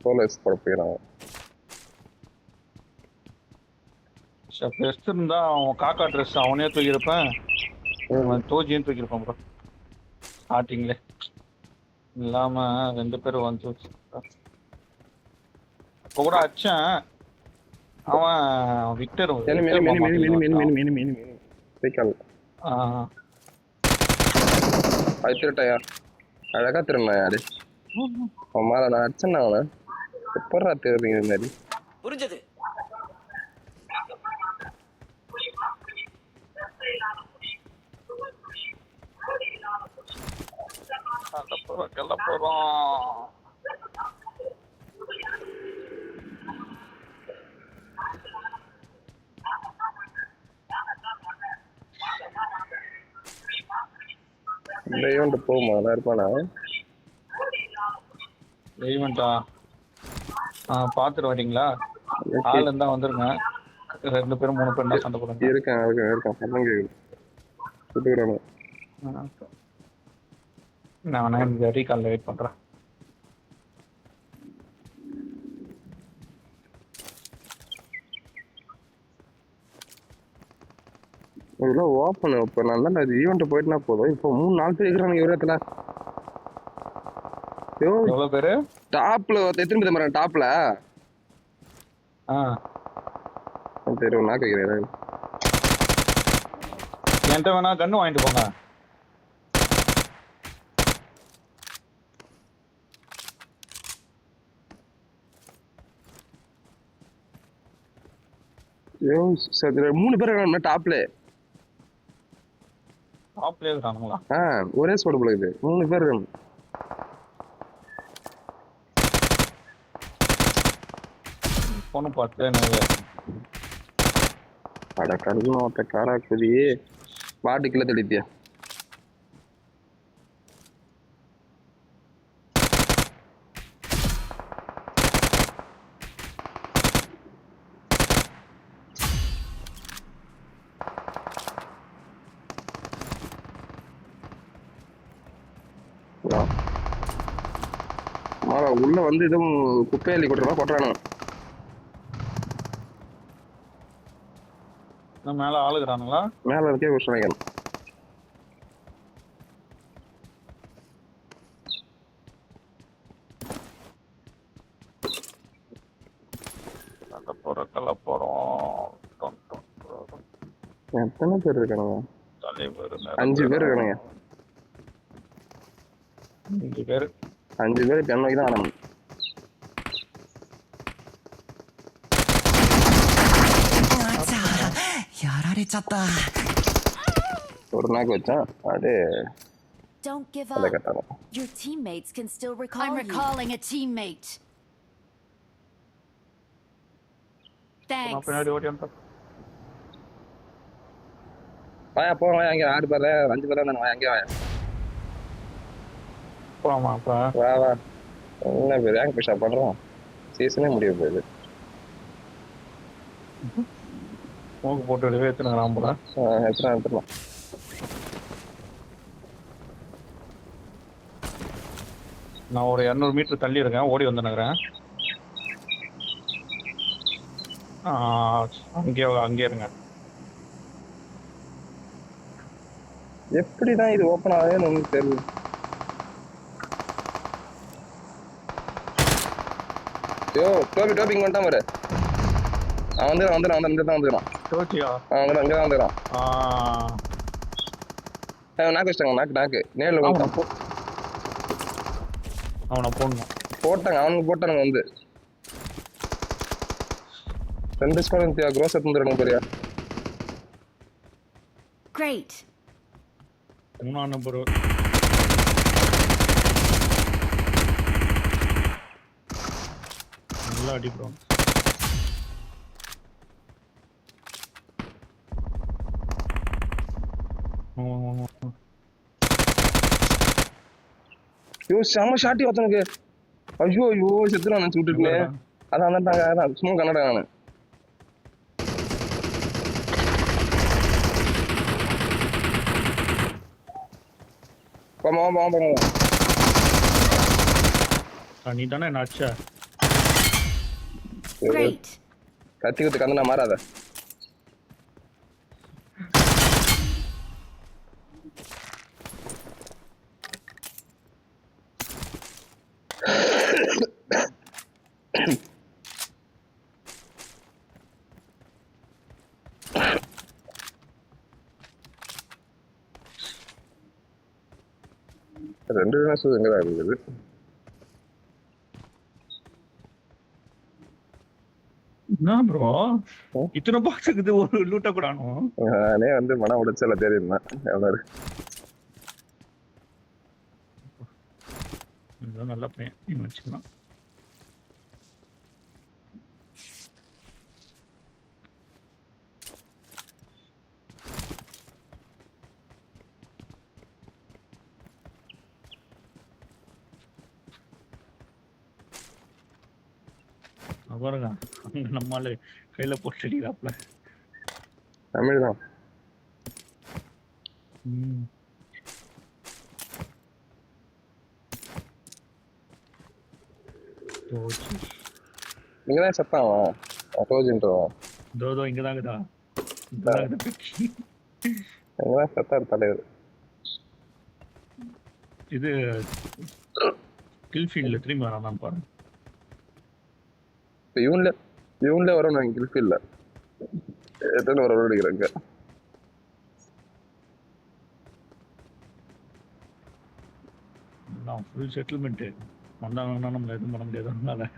போலீஸ் போயிடான். பெஸ்ட் இருந்தா அவன் காக்கா ட்ரெஸ் அவனே தூக்கியிருப்பேன், தோஜியும் தூக்கியிருப்பான் ப்ரோ. ஸ்டார்டிங்ல இல்லாம 2 பேரும் வந்து இப்போ கூட அச்சேன். அவன் விக்டர் திருட்டாயா அழகா திருநாயா அடி மேல நான் அடிச்சேன். அவனை எப்படா தேடுறீங்க மாதிரி புரிஞ்சது. போறோம். இந்த ஈவெண்ட் போகுமா? நல்லா இருப்பானா ஈவெண்டா? பாத்துட்டு வரீங்களா? ஆள் இருந்தா வந்துருங்க. 2 பேரும் 3 பேரும் தான் சண்டை போடுங்க. இருக்கேன் பசங்க சுட்டுக்கிறானு. நான் வேணா இந்த ரீகால்ல வெயிட் பண்றேன். இதெல்லாம் ஓப்பன். இப்போ நான் தான் அது ஈவெண்ட் போயிட்டுனா போதும். இப்போ 3-4 பேர் இருக்கிறாங்க விவரத்துல. எவ்வளவு பேரு? டாப்ல எத்தனை பேர் மாறாங்க? டாப்ல தெரியும். நான் கேட்கிறேன். என்கிட்ட வேணா கன்னு வாங்கிட்டு போங்க. சரி 3 பேர் இருக்காங்க டாப்ல. டாப்ல இருக்கானுங்களா? ஒரே ஸ்குவாட் போல இது. 3 பேர் இருக்காங்க. பொண்ணு பார்த்து நிறைய அட கருதும் ஒருத்த காரா குதி பாட்டு கிளை தெளித்தியா. உள்ள வந்து எதுவும் குப்பையள்ளி கொட்டுறானு. மேல ஆளுகிறானுங்களா? மேல இருக்கே கொஸ்டின். எத்தனை பேர் இருக்கானுங்க? 5 பேர் இருக்கானுங்க. 5 பேர் இப்ப நோக்கி தான் வரணும். ஒரு நாக்கு வச்சான் அது. Don't give அதை up. கட்டாலும் Your teammates can still recall I'm recalling a teammate. Thanks. வாயா போ வாயா, அங்கே 6 பேர் 5 பேர் தானே, வாயா அங்கே வாயா. வா வா, என்ன பேர் ரேங்க் புஷ் அப் பண்றோம், சீசனே முடிய போகுது. மூக்கு போட்டு வெளியே எடுத்துனாங்க போல. எடுத்துலாம். நான் ஒரு 200 மீட்டர் தள்ளி இருக்கேன், ஓடி வந்துனுக்கிறேன். அங்கே இருங்க. எப்படிதான் இது ஓப்பன் ஆகுதுன்னு ஒன்றும் தெரியல. யோ டோபி இங்க வந்துட்டான் பாரு. அவன் வந்துடுறான் இங்கே தான் வந்துடுறான். அங்கே தான் வந்துடுறான். நாக்கு வச்சிட்டாங்க, நாக்கு நேரில் அவனை போட்டாங்க, அவனுக்கு போட்டானுங்க வந்து 2 ஸ்கோர் க்ரோஸ் எடுத்துருங்க பெரியா. Great. 3ஆம் நம்பர் நல்லா அடிக்கிறோம். செம்ம ஷாட்டி ஒருத்தனுக்கு. ஐயோ செத்துறான் நினைச்சு விட்டுட்டு. அதான் சும்மா கன்னடா நானு. நீ தானே என்ன அடிச்ச? கத்தி குத்து கந்தனா மாறாத. ரெண்டு நிமிஷம் எங்கதான் இருக்குது. என்ன ப்ரோ இத்தனை பாக்ஸ் இருக்குது, ஒரு லூட்ட கூட ஆனும். நானே வந்து மனம் உடைச்சல தெரியுமா எவ்வளவு. நல்ல பையன் வச்சுக்கலாம். பாருங்க அங்க நம்மால கையில போட்டு அடிக்கிறாப்ல. தமிழ் தான். இங்கதான் சத்தாவா ரோஜின்றோம். தோ இங்கதாங்கதா இங்கதான் சத்தார் தலைவர். இது கில்ஃபீல்ட்ல திரும்பி வரான் பாருங்க. இவன்ல வரணும் கில்ஃபீல்ட்ல எத்தனை வர அடிக்கிறாங்க. ஃபுல் செட்டில்மெண்ட் வந்தாங்கன்னா நம்மள எதுவும் பண்ண முடியாது. அதனால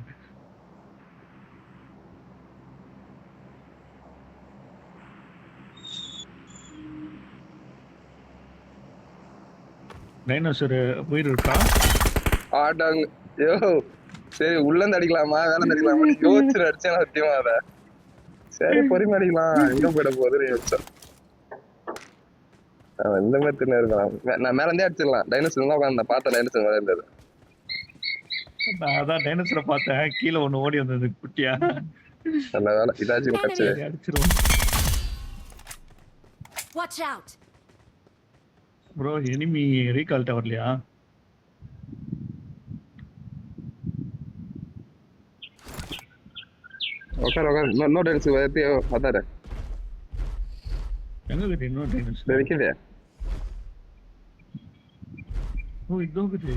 டைனோசர் உயிர் இருக்கா? ஆட்டாங்க. யோ சரி உள்ளந்து அடிக்கலாமா வேலை அடிக்கலாமா யோசிச்சு அடிச்சேன் சத்தியமா. அத சரி பொறுமை அடிக்கலாம், எங்க போயிட போகுது யோசிச்சேன். இந்த மாதிரி தின்னு இருக்கலாம். நான் மேல இருந்தே அடிச்சிடலாம். டைனோசர் தான் உட்காந்து பார்த்த டைனோசர் மேல இருந்தது. அதான் டைனோசரை பார்த்தேன், கீழே ஒண்ணு ஓடி வந்தது குட்டியா. நல்ல வேலை இதாச்சும் கட்சி அடிச்சிருவோம். Watch out. Bro enemy recall டவர்லையா? உட்கார் நோ டைனோசர் வரத்தையோ பார்த்தாரு. எங்க கிட்ட இன்னொரு டைனோசர் இருக்குது. ஓ இதோ கிட்ட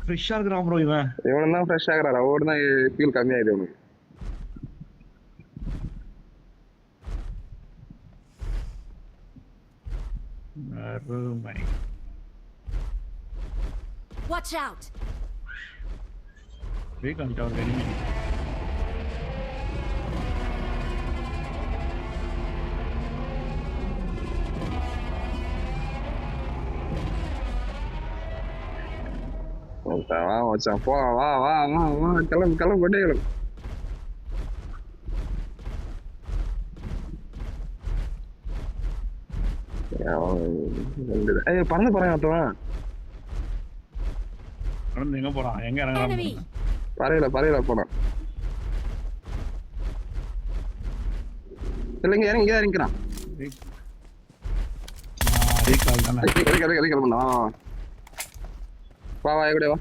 ஃப்ரெஷ்ஷா இருக்கிறான் ப்ரோ. இவன் தான் ஃப்ரெஷ் ஆகுறாரு. அவரோட தான் ஃபியூல் கம்மியாயிடுது உனக்கு. அருமை. Watch out! Recall tower enemy. வா மச்சான் போ, வா வா வா வா, கிளம்பு கிளம்பு, கொண்டே கிளம்பு. ஏய் பறந்து போறேன் அத்தவன். பறந்து எங்க போறான்? எங்க இறங்குறான்? Enemy! பறையில போனான். இல்லைங்க இறங்கி இறங்கிக்கிறான். ரீகால் தானே. கிளம்புனா வா வா எப்படி வா.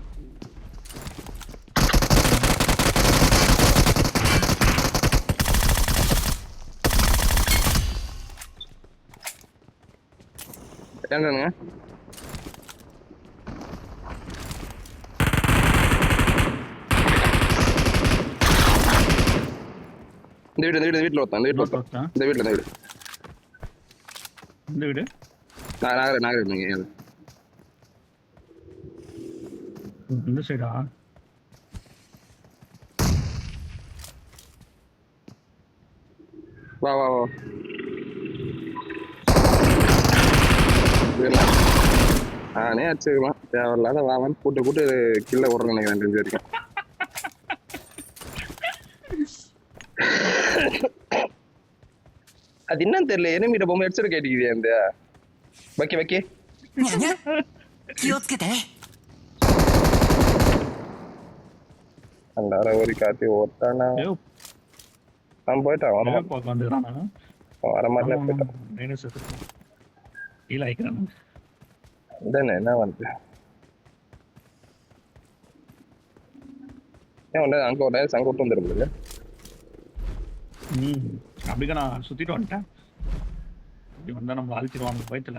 ஏங்க இந்த வீட்டுல ஒருத்தான், இந்த வீடு இந்த வீடு நாகரீக இந்த சைடா? வா வா வா. நானே அடிச்சுக்கலாம் தேவையில்லாத வாவான்னு கூட்டு கீழே விடுறேன் நினைக்கிறேன் தெரிஞ்ச வரைக்கும். அது என்னன்னு தெரியல, எனிமிட்ட பொம்மை ஹெட்செட் கேட்டுக்குது அந்த வைக்க 気をつけて அந்த ஒரு காத்தி ஓட்டானா அவன் போயிட்டான் வர மாதிரிலாம் போயிட்டான். என்ன வந்து ஏன் ஒன்று அங்கே ஒரு நேரம் சங்க விட்டு வந்துருக்குது. அப்படிக்கா நான் சுத்திட்டு வந்துட்டேன். இப்படி வந்தா நம்ம அழிச்சிருவாங்க பயத்துல.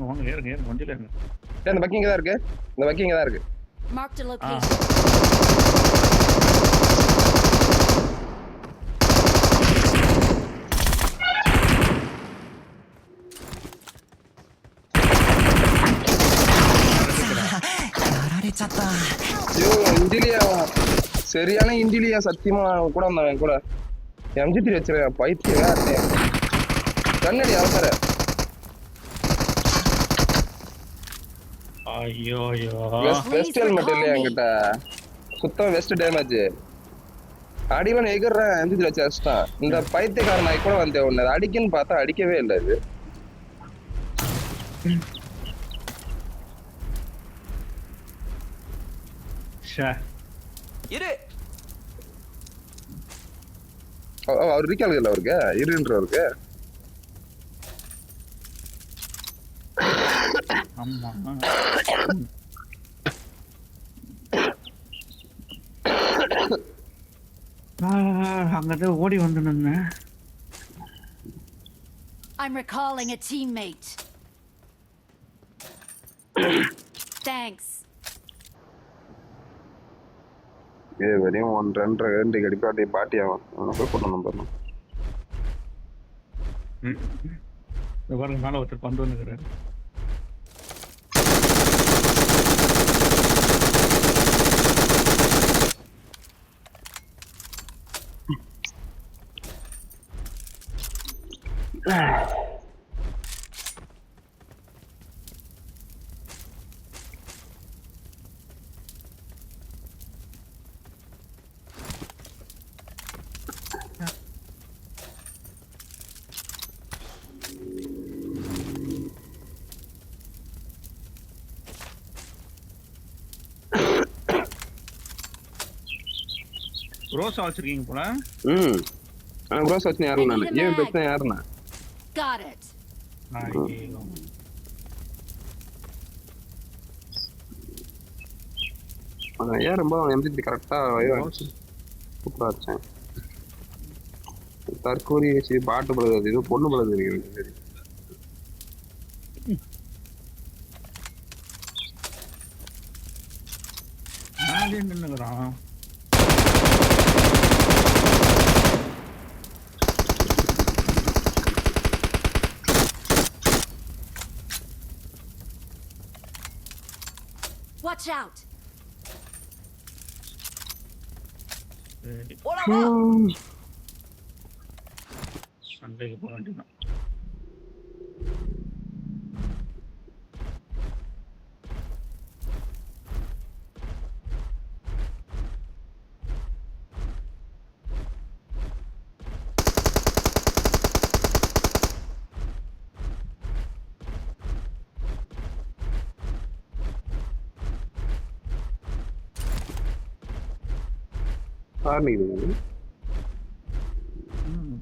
வாங்க ஏறுங்க வண்டியில இருங்க. இந்த பக்கி இங்கே தான் இருக்கு. Marked a location. இந்திலியா சரியான இந்திலியா சத்தியமா கூட வந்தவன் கூட எம்ஜிடி வச்சிருக்கேன் பைத்தியம் கண்ணடி அவசர. ஐயோ வெஸ்ட் ஹெல்மெட் இல்லையா என்கிட்ட, சுத்தம் வெஸ்ட் டேமேஜ். அடிவன் எகிறேன் எம்ஜிடி வச்சு அடிச்சிட்டான். இந்த பைத்தியக்காரன் நாய் கூட வந்தேன் ஒண்ணு அடிக்குன்னு பார்த்தா அடிக்கவே இல்லை. இது அவர் ரீகால் இல்லை அவருக்கு இருன்றவருக்கு. அங்கதான் ஓடி வந்து நின்னேன். I'm recalling a teammate. Thanks. வெறும் 1-2 கடிப்பாட்டி பாட்டி அவன் போய் போட்டோம் நம்பர். பாருங்க மேல ஒருத்தர் பந்து வந்துக்கிறாரு. ரோஸ் வச்சிருக்கீங்க போல. ரோஸ் வச்சு யாரும் நான் ஏன் பிரச்சனை யாருன்னா got it. ஏன் ரொம்ப எம்ஜிடி கரெக்டா சூப்பரா வச்சேன். தற்கூரி வச்சு பாட்டு பழுது இது பொண்ணு பழுது சரி. மேலே நின்னுக்கிறான். Watch out! சண்டைக்கு போக வேண்டியதான்.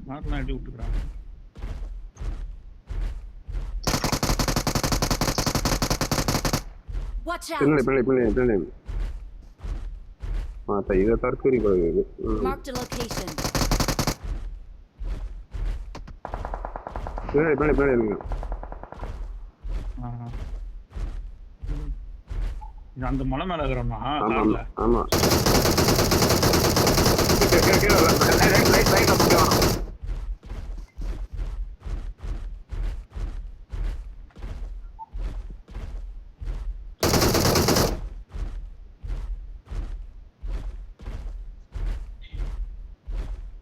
மாட்டெல்லாம் அடி விட்டுக்கிறாங்க. Watch out! பின்னாடி இதை தற்கொலை போகுது. Marked a location. பின்னாடி இருங்க. அந்த மலை மேல இருக்கிறோம்னா ஆமா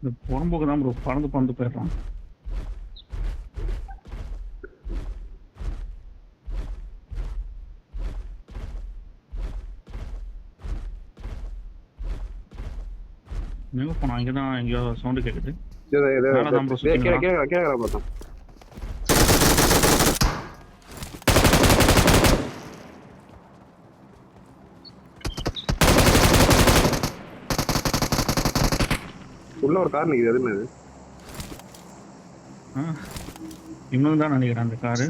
இந்த புறம்போக்கு தான் ப்ரோ பறந்து போயிடுறான். எங்க போனா? இங்கதான் எங்கேயோ சவுண்டு கேக்குது. பார்த்தோம். உள்ள ஒரு கார் நிக்குது. எதுன்னு இன்னும் தான் நினைக்கிறேன் அந்த காரு.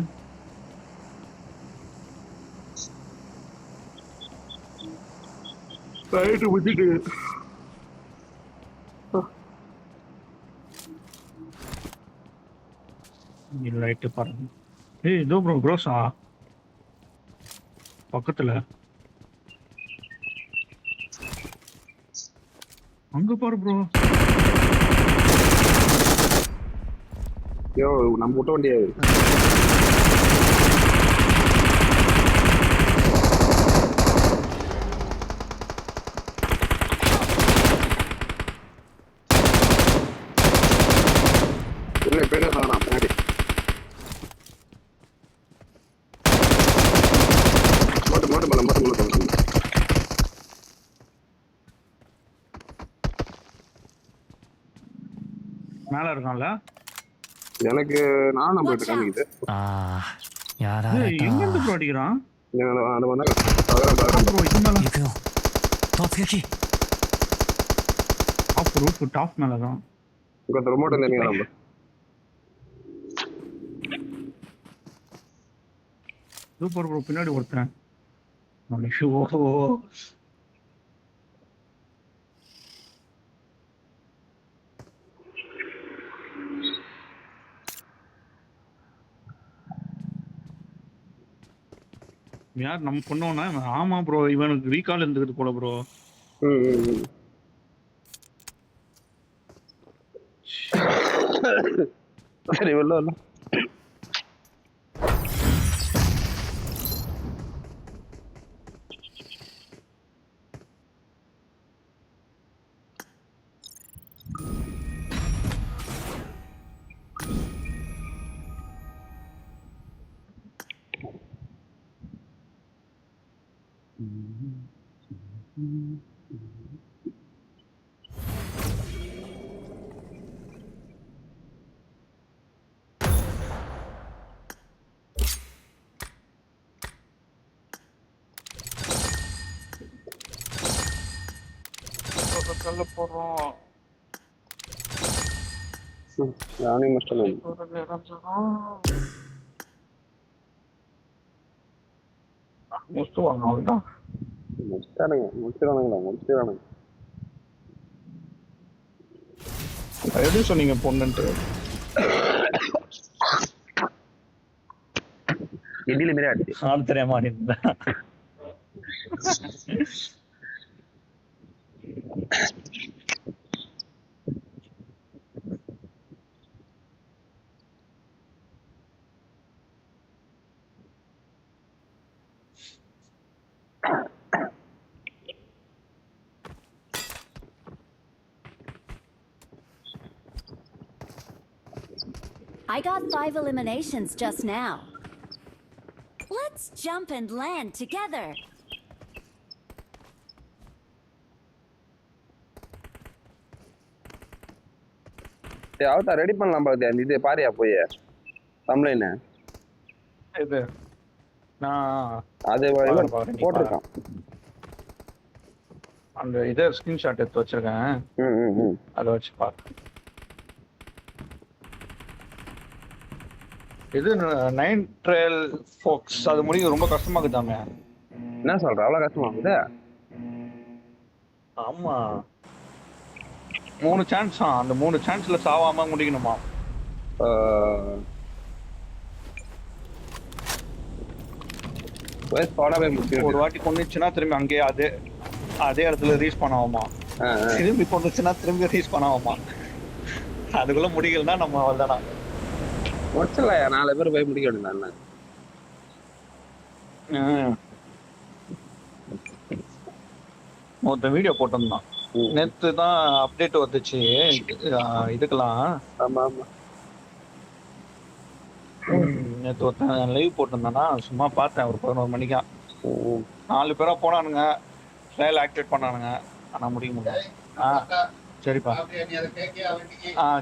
ரைட்டு விட்டுட்டு லைட்டு பாருங்க. இதோ ப்ரோ க்ரோஸா பக்கத்துல அங்க பாரு ப்ரோ. யோ நம்ம விட்ட வண்டியா பேர பின்னாடி மேல இருக்கான்ல. எனக்கு நான் நம்ம கிட்ட காமிக்குது. எங்க இருந்து ப்ரோ அடிக்கிறான்? அது வந்து ப்ரோ இது மேல தோத்கி ஆஃப் ரூஃப் டாப் மேல தான். உங்க ரிமோட் இல்ல நீங்க நம்ம சூப்பர் ப்ரோ. பின்னாடி ஒருத்தன் ஓஹோ யார் நம்ம பண்ணோம்னா? ஆமா ப்ரோ இவனுக்கு ரீகால் இருந்துக்குது போல ப்ரோ. சரி வெள்ள வரல. கல்ல போடுறோம். நானே மஸ்டல முடிச்சுவாங்க. அவ்வளோதான் முடிச்சிடானுங்க. எப்படி சொன்னீங்க பொண்ணுன்ட்டு? எடியில மாரி ஆடுச்சு. ஆள் தெரியாம ஆடிருந்தா I got 5 eliminations just now. Let's jump and land together. Awadhe ready பண்ணலாம் பாரு. இது பாரியா போய் தம்ப்லைன் இது நான் அது போட்டிருக்கான். அந்த இதை ஸ்கிரீன்ஷாட் எடுத்து வச்சிருக்கேன். அதை வச்சு பாரு. இது 9 ட்ரையல் ஃபோக்ஸ் அது முடியும் ரொம்ப கஷ்டமா இருக்குதாங்க. என்ன சொல்ற அவ்வளவு கஷ்டமா இருக்குது? ஆமா 3 சான்ஸ். அந்த 3 சான்ஸ்ல சாவாம முடிக்கணுமா? ஒரு வாட்டி கொண்டுச்சுன்னா திரும்பி அங்கேயே அதே இடத்துல ரீச் பண்ணாமா, திரும்பி கொண்டுச்சுன்னா திரும்பி ரீச் பண்ணாமா. அதுக்குள்ள முடிக்கலன்னா நம்ம அவ்வளோதானா முடிச்சலையா? 4 பேர் போய் முடிக்க வேண்டியதான். ஒருத்தன் வீடியோ போட்டிருந்தான் நேத்து தான் அப்டேட் வந்துச்சு இதுக்கெல்லாம். ஆமா ஆமா நேற்று ஒருத்தன் லைவ் போட்டிருந்தானா சும்மா பார்த்தேன். ஒரு 11 மணிக்கா 4 பேரா போனானுங்க, ட்ரையல் ஆக்டிவேட் பண்ணானுங்க. ஆனா முடிக்க முடியாது. சரிப்பா.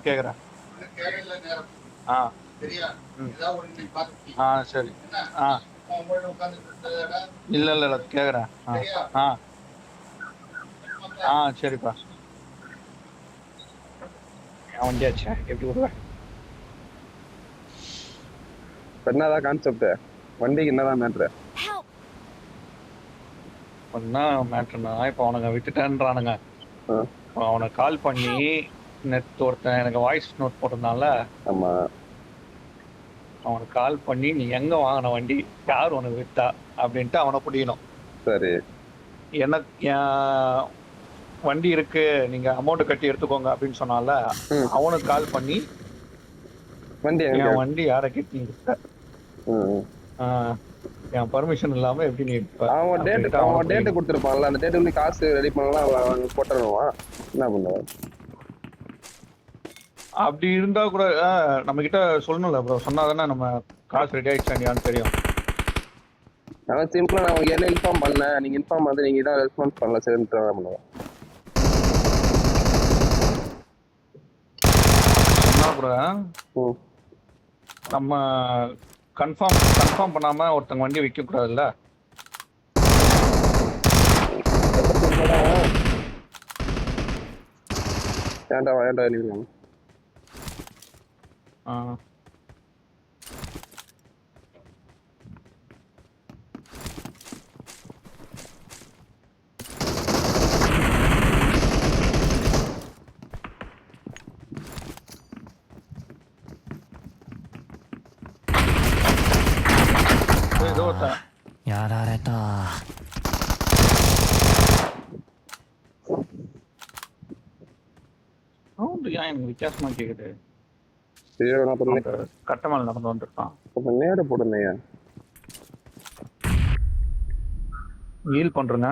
கேக்குறேன். சரி. இல்ல கேக்குறேன். சரிப்பா. வண்டியாச்சா எப்படி விடுவேன்? என்னதான் கான்செப்ட்? வண்டிக்கு என்னதான் மேட்ரு? என்ன மேட்ருனா இப்போ அவனுங்க விட்டுட்டேன்றானுங்க. அவனுக்கு கால் பண்ணி நேற்று ஒருத்தன் எனக்கு வாய்ஸ் நோட் போட்டிருந்தான்ல. ஆமா. அவனுக்கு கால் பண்ணி நீ எங்க வாங்கின வண்டி, யார் உனக்கு விட்டா அப்படின்ட்டு அவனை பிடிக்கணும். சரி. எனக்கு என் வண்டி இருக்கு நீங்க அமௌண்ட் கட்டி எடுத்துக்கோங்க அப்படின்னு சொன்னால அவனுக்கு கால் பண்ணி என் வண்டி யாரை கிட்ட நீ விட்ட, என் பர்மிஷன் இல்லாம எப்படி நீ அவன் டேட் கொடுத்துருப்பான்ல, அந்த டேட் வந்து காசு ரெடி பண்ணலாம் போட்டுருவான். என்ன பண்ணுவான்? அப்படி இருந்தா கூட நம்ம கிட்ட சொல்லணும்ல ப்ரோ, சொன்னாதானே நம்ம காசு ரெடி ஆயிடுச்சான்னு தெரியும். நான் சிம்பிளா நான் உங்களுக்கு என்ன இன்ஃபார்ம் பண்ணேன், நீங்க இன்ஃபார்ம் பண்ணி நீங்க தான் ரெஸ்பான்ஸ் பண்ணல. சரி பண்ணுவேன் ப்ரோ. நம்ம கன்ஃபார்ம் பண்ணாம ஒருத்தங்க வண்டி விற்க கூடாதுல்ல. வேண்டாம் நீங்கやられた。எனக்கு வித்தியாசமா கேக்குது. கட்டமல் நடந்து வந்துருக்கான். நேர போடுங்க. ஹீல் பண்றேங்க.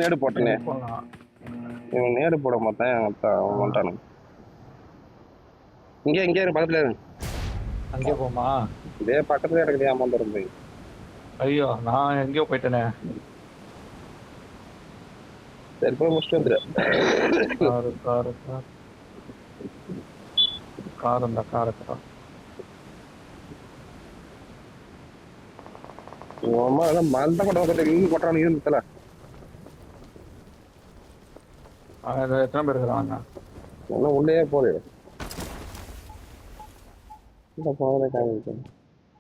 நேடு போட்டேனே, இவன் நேடு போட மாட்டான். இங்கே பக்கத்துல அங்கே போமா? இதே பக்கத்துல எனக்கு அமௌண்ட் இருந்து. ஐயோ நான் எங்கேயோ போயிட்டேனே. சரி போய் முடிச்சுட்டு வந்துரு. கார் அந்த காரக்கா மந்த கொட்ட இங்க கொட்டானுங்க நிறுத்தல. எத்தனை பேர் இருக்கிறாங்க? ஒன்னும் உள்ளே போகுது.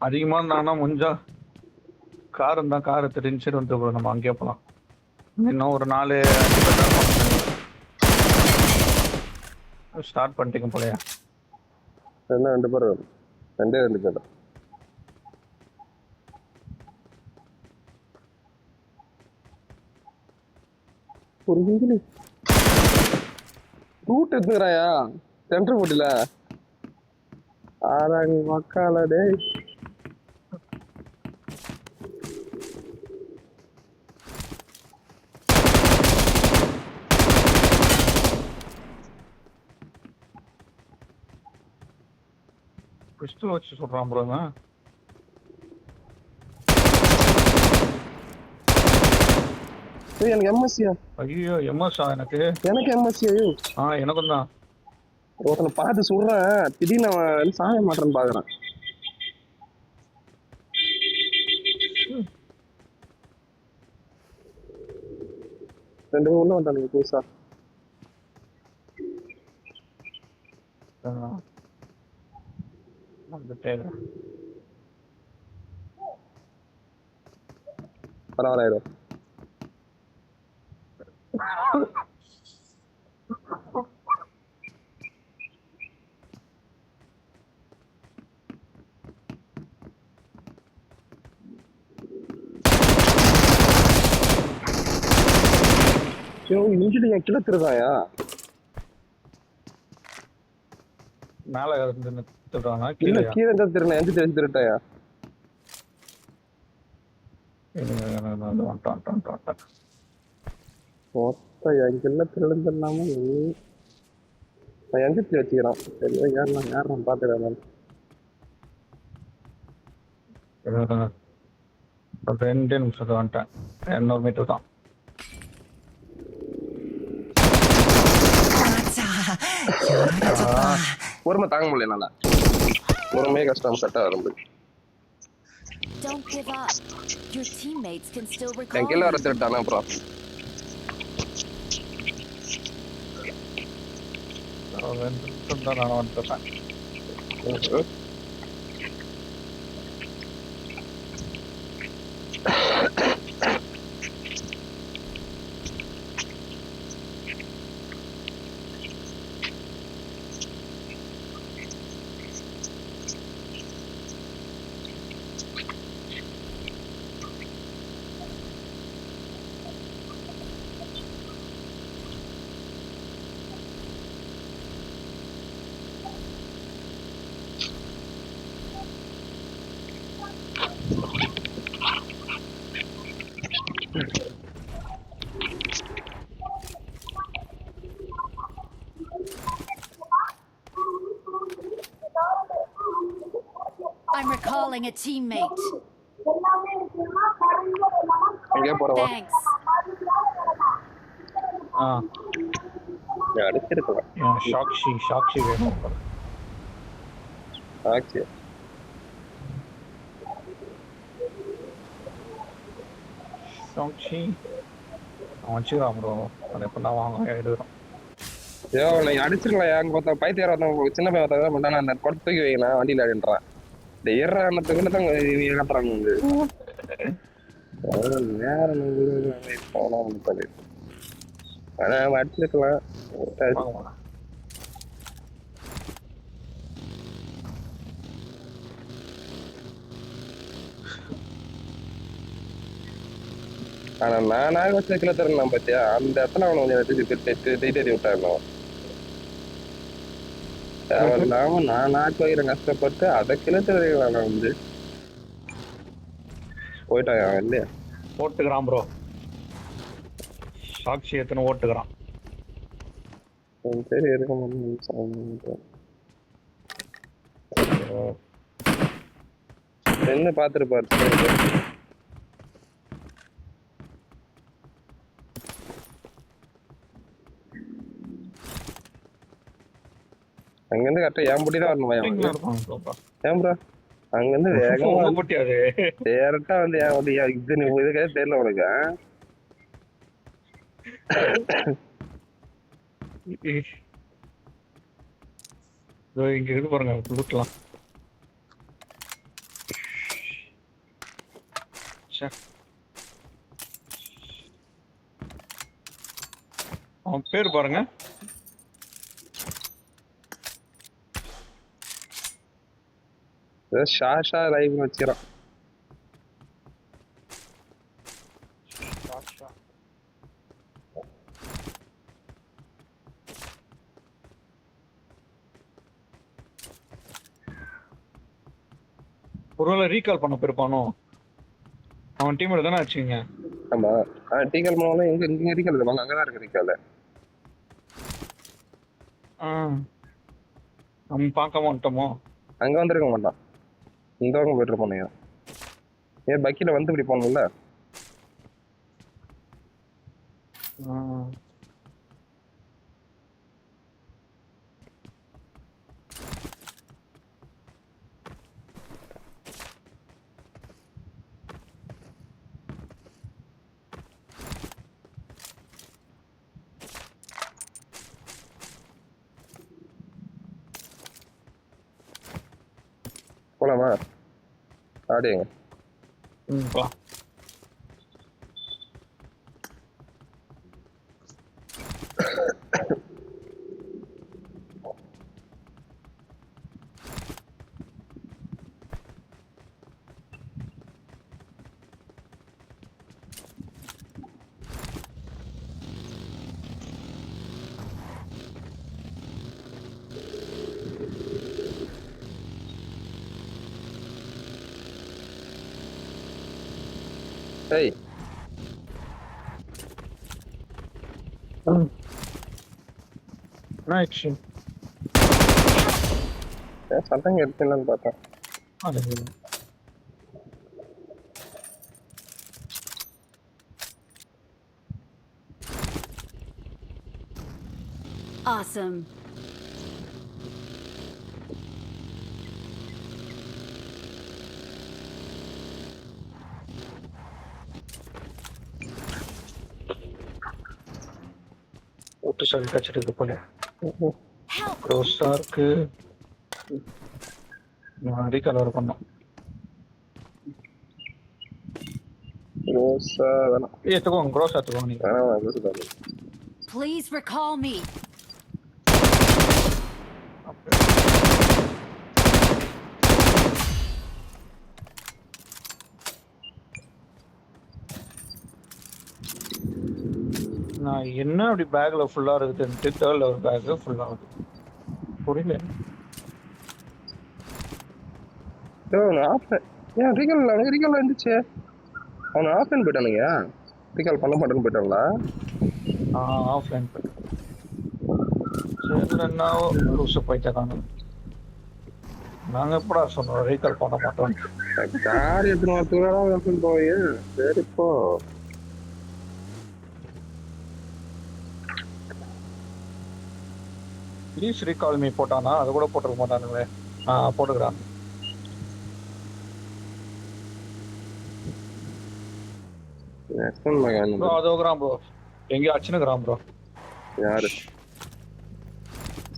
அதிகமா இருந்தாங்கன்னா முடிஞ்சா கார் இருந்தா காரை தெரிஞ்சு வந்து நம்ம அங்கேயே போகலாம். இன்னும் ஒரு 4-5 பேர் ஸ்டார்ட் பண்ணிட்டீங்க போலையா? என்ன 2 பேர்? 2 பேர். ஒரு ஹிந்திலி ரூட் எடுத்துக்கிறாயா சென்டர் போட்டில? ஆறாங்க மக்கால டே. பிஸ்டல் வச்சு சொல்றான் ப்ரோ. எனக்கு எம்எஸ்சியா? ஐயோ எம்எஸ்ஆ எனக்கு எம்எஸ்சி. ஐயோ எனக்கும் தான். ஒருத்தனை பார்த்து சொல்றேன், திடீர்னு அவன் சாய மாட்டேன்னு பாக்குறான். ரெண்டு பேரும் உள்ள வந்தானுங்க புதுசா. பரவாயில்ல. இன்ஜின் என் கிழத்துருக்காயா? மேல இல்ல கீழே இருந்தா திருநா எந்த தெரிஞ்சு திருட்டாயா? எங்கெல்லாம் திருடந்துடலாமோ எங்க வச்சுக்கிறான். சரி யாரும் பாத்துக்கிறேன். 2 நிமிஷத்துல வந்துட்டேன். 200 மீட்டர் தான். பொறுமை தாங்க முடியல. நல்லா பொறுமையே கஷ்டம். செட்டா வரும்போது Don't give up. Your teammates can still recall. என் கீழே வர திருட்டானா அப்புறம் நான் வந்துட்டேன். I'm recalling a teammate. எங்கே போறவா? Thanks. அடிச்சிருக்கலாம். சாக்ஷி வேணும். சாக்ஷி அவன் வச்சுக்கிறான் ப்ரோ. அதை எப்போ நான் வாங்க எடுக்கிறோம். ஐயோ நீ அடிச்சிருக்கலாம். அங்கே பார்த்தா பைத்தியார் ஒருத்தவங்க சின்ன பையன் ஒருத்தவங்க பண்ணா அந்த குடத்தை தூக்கி வைக்கலாம் வண்டியில் அப்படின்றான். இந்த ஏறானத்துக்குள்ள தான் காட்டுறாங்க. நேரம் போனா ஆனா அடிச்சிருக்கலாம். ஆனா நானாக வச்ச கிலோ தரலாம் பாத்தியா, அந்த இடத்துல அவனை கொஞ்சம் தேடி விட்டாங்க. தேவையில்லாம நான் நாக்கு வைக்கிறேன் கஷ்டப்பட்டு அதை கிலோ தரலாம். நான் வந்து போயிட்டாங்க இல்லையா? ஓட்டுக்கிறான் ப்ரோ. சாக்ஷி எத்தனை ஓட்டுக்கிறான். சரி இருக்க என்ன பாத்துருப்பாரு. அங்கிருந்து கரெக்டா என் புட்டி தான் வரணும். ஏன் ப்ரோ அங்கிருந்து வேகமா டேரக்டா வந்து என் வண்டி இது இதுக்கே தெரியல உனக்கு. இங்க இருக்கு பாருங்க கொடுக்கலாம். அவன் பேர் பாருங்க. ஷாஷா லைவ் வச்சுக்கிறான். ஒருவேளை ரீகால் பண்ண போயிருப்பானோ. அவன் டீம் தானே ஆச்சுங்க. ஆமா ரீகால் பண்ணாலும் எங்க ரீகால் இருப்பாங்க. அங்கதான் இருக்கு ரீகால். நம்ம பார்க்காம வந்துட்டோமோ. அங்க வந்திருக்க மாட்டான். இந்த பக்கம் போயிட்டு இருப்பானுங்க. ஏன் பக்கில வந்து இப்படி போகணும்ல? போலாமா? ஆடிங்க. போலாம். ஏய் ஆக்ஷன் சட்டம் எடுத்துன்னு பார்த்தேன். Awesome. ஒட்டு சொல்லி கச்சிட்டு போல Help! க்ரோஸா இருக்கு. ரீகால் பண்ணோம். ரோஸா வேணாம். எடுத்துக்கோங்க, க்ரோஸ் எடுத்துக்கோங்க நீங்க. வேணாம் ரோஸ் தான். Please recall me. நான் என்ன அப்படி பேக்ல ஃபுல்லா இருக்குதுன்ட்டு தேர்ட்ல ஒரு பேக் ஃபுல்லா இருக்கு. புரியல. ஏன் ரீகால் இருந்துச்சு. அவனை ஆஃப்லைன் போயிட்டானுங்க. ரீகால் பண்ண மாட்டேன்னு போயிட்டாங்களா? ஆஃப்லைன் போயிட்டு சரி என்ன லூசு போயிட்டாங்க. நாங்க எப்படா சொன்னோம் ரீகால் பண்ண மாட்டோம். கார் எத்தனை வரத்துக்கு போய் சரி இப்போ ப்ளீஸ் ரீகால் மீ போட்டானா அது கூட போட்டுக்க மாட்டானுங்களே. போட்டுக்கிறான். அதோகிறான் ப்ரோ. எங்கேயோ அச்சுனுக்குறான் ப்ரோ. யாரு?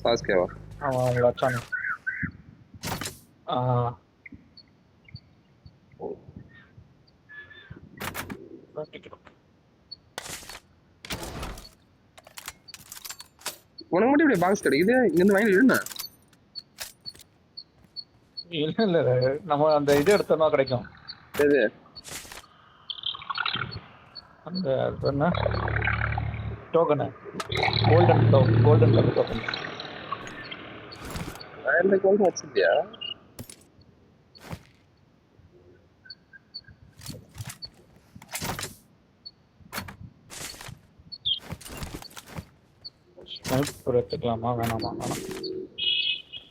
சாஸ்கேவா? அவன் அவங்கள அச்சானு. உனக்கு மட்டும் இப்படி பாக்ஸ் கிடைக்குது. இங்கிருந்து வாங்கி என்ன? இல்ல நம்ம அந்த இது எடுத்தோம்னா கிடைக்கும். எது? அந்த என்ன டோக்கனு கோல்டன் டோக்கன். இந்த கோல்டன் வச்சிருக்கியா? ஸ்னைப்பர் எடுத்துக்கலாமா வேணாமா? வேணாம்.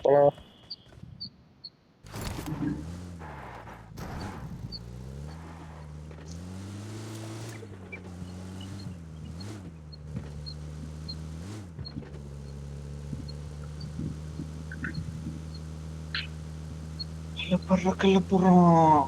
போலாம். கல்ல போறோம்.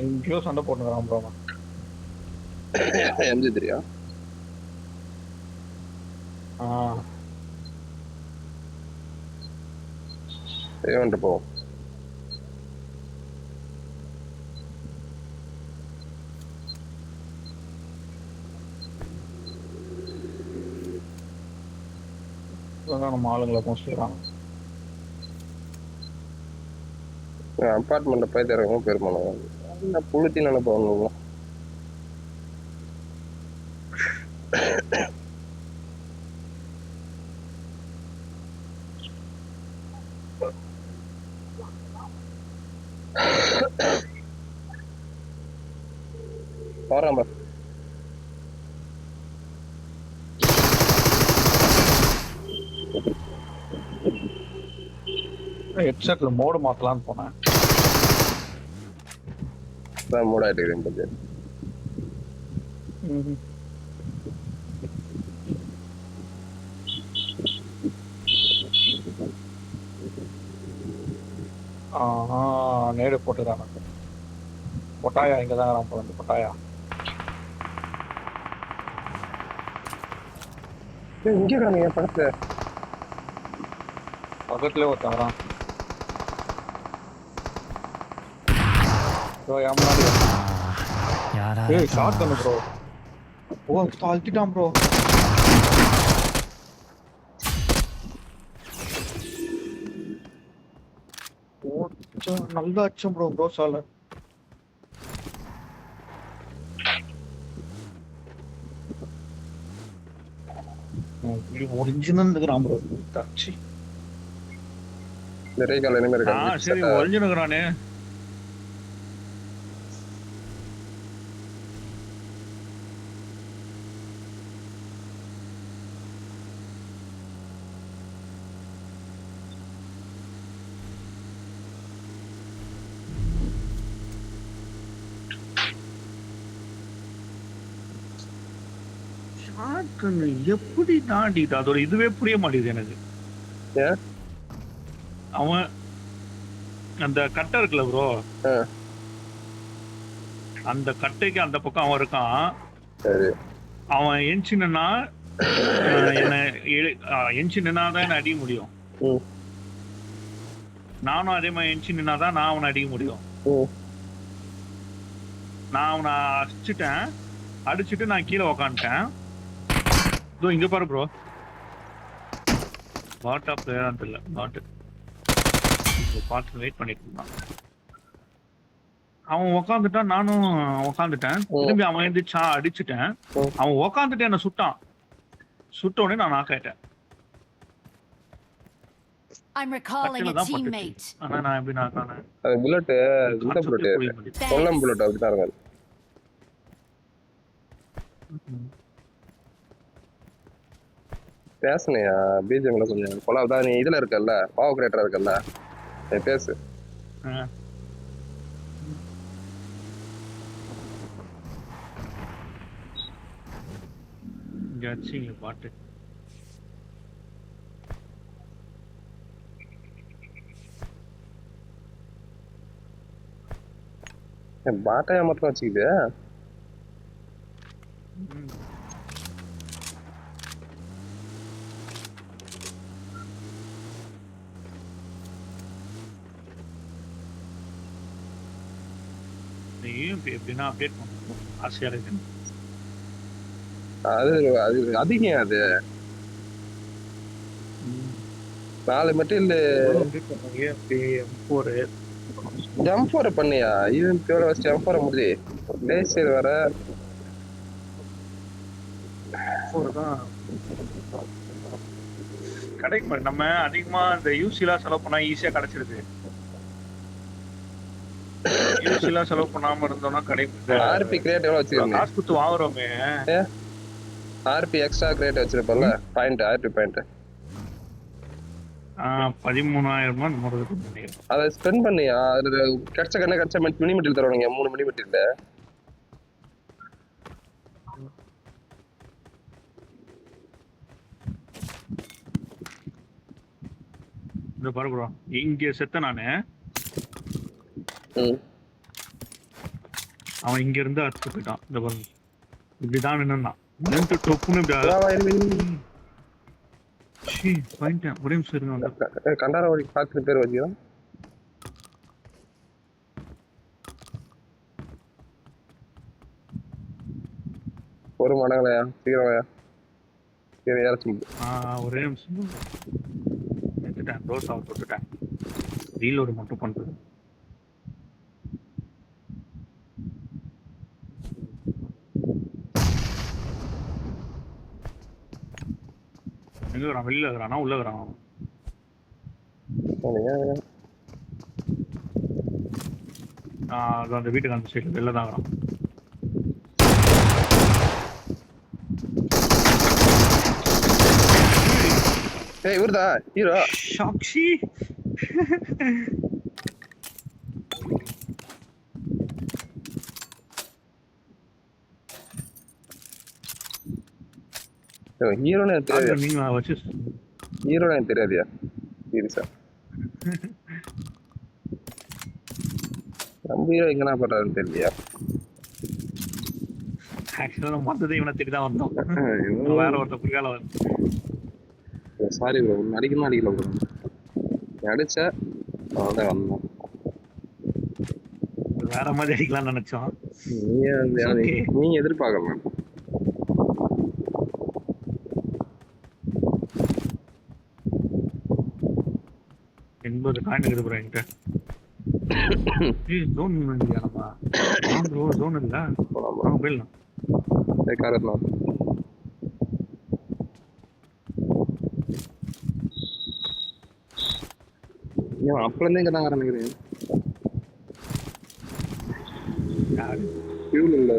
எங்கேயோ சண்டை போட்டுக்கிறான் ப்ரோ. எம்ஜி தெரியா? வந்துட்டு போ. நம்ம ஆளுங்களை மோஸ்ட்லிறாங்க. அப்பார்ட்மெண்ட்ல போய் தரவும் பெருமானம் புளுத்தி நினைப்பாங்க. போறான் bro. ஹெட்செட்ல மோடு மாத்தலாம்னு போனேன். அதான் மூட் ஆயிட்டு இருக்கு. நேரு போட்டுதான் பொட்டாயா இங்கதான் நான் போறேன். பொட்டாயா இங்கே கிடங்க படத்துல பக்கத்துல ஒருத்தன் வரான். ப்ரோ என் முன்னாடி ஏய் ஷாட் கன்னு ப்ரோ. ஓ தாழ்த்திட்டான் ப்ரோ. நல்லா அச்சம் ப்ரோ. ப்ரோ சால ஒரிஜினல் இருக்கிறான் ப்ரோ. தச்சி நிறைய கால என்ன இருக்காங்க. சரி ஒரிஜினல் இருக்கிறானே. எப்படி தாண்டிட்டு அதோட இதுவே புரிய மாட்டேங்குது எனக்கு. அவன் அந்த கட்டை இருக்குல்ல ப்ரோ, அந்த கட்டைக்கு அந்த பக்கம் அவன் இருக்கான். அவன் எஞ்சினா என்ன எஞ்சினாதான் என்ன அடிக்க முடியும். நானும் அதே மாதிரி எஞ்சினாதான் நான் அவனை அடிக்க முடியும். நான் அவனை அடிச்சுட்டு நான் கீழே உக்காந்துட்டேன். இங்க பாரு ப்ரோ. பாட்டா பிளேயரான்னு தெரியல. பாட்டு பார்த்து வெயிட் பண்ணிட்டு இருந்தான். அவன் உக்காந்துட்டான், நானும் உக்காந்துட்டேன். திரும்பி அவன் எழுந்திரிச்சா அடிச்சுட்டேன். அவன் உக்காந்துட்டு என்ன சுட்டான். சுட்ட உடனே நான் நாக் ஆயிட்டேன். I'm recalling a teammate. ஆனா நான் எப்படி நாக் ஆனேன்? அது புல்லட் இந்த புல்லட் கொல்லம் புல்லட் அப்படிதான் இருக்கு. பேசுனியா பிஜிஎம்ல கொஞ்சம் கொலா தான். நீ இதுல இருக்கல்ல, பாவ கிரியேட்டரா இருக்கல்ல, பேசு. பாட்டு பாட்டையா மட்டும் வச்சுக்கிது. எப்படின்னா அப்டேட் பண்ணணும் ஆசையா இருக்கு. அது அதிகம். அது 4 மட்டும் இல்ல. M4 பண்ணியா? இது பியூர் வச்சு M4 முடிஞ்சு லேசர் வர கிடைக்கும். நம்ம அதிகமா இந்த யூசிலாம் செலவு பண்ணா ஈஸியா கிடைச்சிருது. யூசிலாம் செலவு பண்ணாம இருந்தோம்னா கிடைக்கும். ஆர்பி கிரேட் எவ்வளவு வச்சிருக்கீங்க? காசு கொடுத்து வாங்குறோமே. ஆர்பி எக்ஸ்ட்ரா கிரேட் வச்சிருப்பல்ல, பாயிண்ட் ஆர்பி பாயிண்ட் 13,000 அதை ஸ்பெண்ட் பண்ணியா? அது கிடைச்ச மினி மெட்டீரியல் தருவானுங்க. 3 மினி மெட்டீரியல். இந்த பாரு ப்ரோ, இங்க செத்த நானு. அவன் இங்க இருந்து அடிச்சு போயிட்டான். இந்த பாருங்க, இப்படிதான் நின்னுதான் ஒரே நிமிஷம் இருங்க. கண்டார வழி பார்த்து பேர் வச்சுக்கலாம். ஒரு மடங்களையா சீக்கிரமாயா ஏறச்சு. ஒரே நிமிஷம் எடுத்துட்டேன். ரோஸ் அவர் போட்டுட்டேன். ரீலோடு மட்டும் பண்றது. எங்க வெளியில இருக்கிறானா உள்ள இருக்கிறான்? அது அந்த வீட்டுக்கு அந்த சைடு வெளில தான் வரும். ஏய் இவர்தா ஹீரோ. சாக்ஷி ஹீரோன்னு தெரியாது. நீங்க வச்சு ஹீரோன்னு எனக்கு தெரியாதியா சீரியஸா. நம்ம ஹீரோ எங்கனா பண்றாருன்னு தெரியலையா. ஆக்சுவலா நம்ம வந்ததே இவனை தேடி தான் வந்தோம். வேற ஒருத்தர் புரியால வந்து. சாரி ப்ரோ, ஒன்று அடிக்கணும் அடிக்கல ப்ரோ. அடிச்ச அதான் வந்தோம். வேற மாதிரி அடிக்கலாம்னு நினைச்சோம். நீ எதிர்பார்க்கலாம். 80 காயின் இருக்குது ப்ரோ என்கிட்ட. ஜோன் இல்லையா நம்ம ப்ரோ ஜோன் இல்ல வாங்க போயிடலாம். காரணம் அப்பலேருந்தே இங்கே தான் ஆரம்பிக்கிறேன். ஃபியூல் இல்லை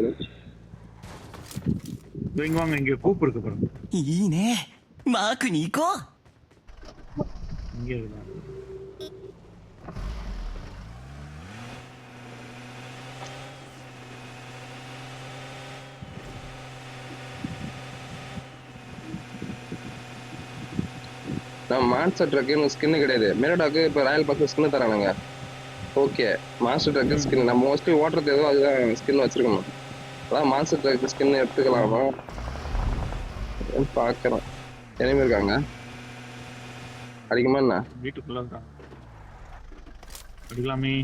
இங்க வாங்க, இங்க கூப்பு இருக்கு பாருங்க. いいねマークに行こう இங்க இருக்குதா? மான்ஸ்டர் ட்ரக்குன்னு ஸ்கின்னு கிடையாது. மெரடாக்கு இப்போ ராயல் பாஸ் ஸ்கின்னு தரானுங்க. ஓகே, மான்ஸ்டர் ட்ரக்கு ஸ்கின் நம்ம மோஸ்ட்லி ஓட்டுறது ஏதோ அதுதான் ஸ்கின் வச்சிருக்கணும். அதான் மான்ஸ்டர் ட்ரக்கு ஸ்கின் எடுத்துக்கலாமா பார்க்குறேன். எனிமே இருக்காங்க அடிக்குமா என்ன? வீட்டுக்குள்ள இருக்காங்க அடிக்கலாமே.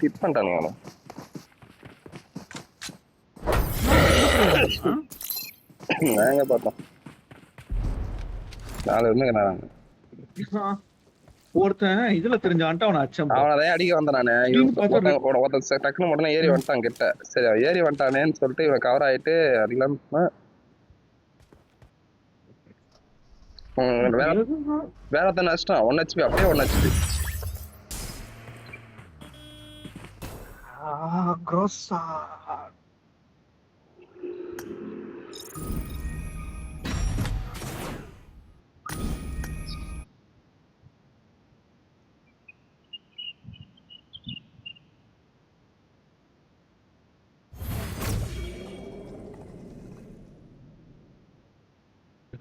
ஹிட் பண்ணிட்டானுங்க. நாங்க பார்த்தோம் 4 இருந்தாங்க. ஒருத்தன் இதுல தெரிஞ்சான்ட்டு அவனை அச்சம். அவனதான் அடிக்க வந்தேன் நானு. ஒருத்தன் டக்குனு உடனே ஏறி வந்துட்டான் கிட்ட. சரி ஏறி வந்துட்டானேன்னு சொல்லிட்டு இவன் கவர் ஆயிட்டு அடிக்கலாம். வேற ஒருத்தன் நஷ்டம் 1 HP அப்படியே 1 HP. grossa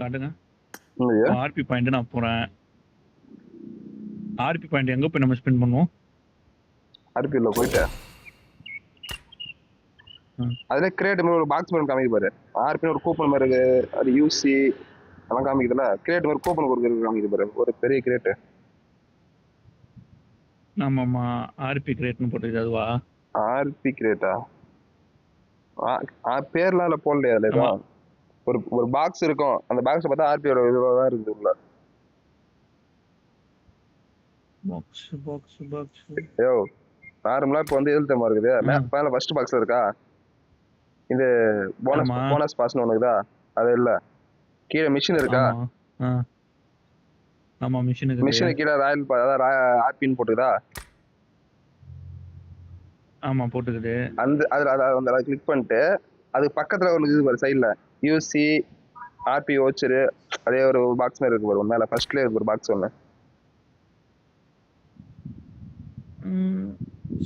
காட்டுங்க. ஆர்பி பாயிண்ட் நான் போறேன். ஆர்பி பாயிண்ட் எங்க போய் நம்ம ஸ்பெண்ட் பண்ணுவோம்? ஆர்பில போயிட்டு அதுல கிரேட் மாதிரி ஒரு பாக்ஸ் மாதிரி காமிக்க பாரு. ஆர்பி ஒரு கூப்பன் மாதிரி இருக்கு. அது யூசி அதெல்லாம் காமிக்குதுல. கிரேட் மாதிரி கூப்பன் ஒரு காமிக்குது பாரு, ஒரு பெரிய கிரேட். ஆமாமா ஆர்பி கிரேட்னு போட்டுருக்கு. அதுவா ஆர்பி கிரேட்டா? பேர்லாம் இல்ல போடலையா அதுல? ஒரு ஒரு பாக்ஸ் இருக்கும். அந்த பாக்ஸ் பார்த்தா ஆர்பியோட இதுவாக இருக்குது உள்ள. பாக்ஸ் யோ நார்மலா இப்போ வந்து எது தெரியுமா இருக்குது? மேல ஃபர்ஸ்ட் பாக்ஸ்ல இருக்கா இந்த போனஸ் பாஸ்னு ஒன்று இருக்குதா? அது இல்ல, கீழே மிஷின் இருக்கா? ஆமா மிஷின் கீழே ராயல் ஆர்பின்னு போட்டுக்குதா? ஆமா போட்டுக்குது. அந்த அதுல கிளிக் பண்ணிட்டு அதுக்கு பக்கத்துல ஒன்று இது பாரு சைட்ல யூசி ஆர்பி ஓச்சரு அதே ஒரு பாக்ஸ் மாதிரி இருக்கு பாரு. மேல ஃபர்ஸ்ட்ல இருக்கு ஒரு பாக்ஸ் ஒன்று.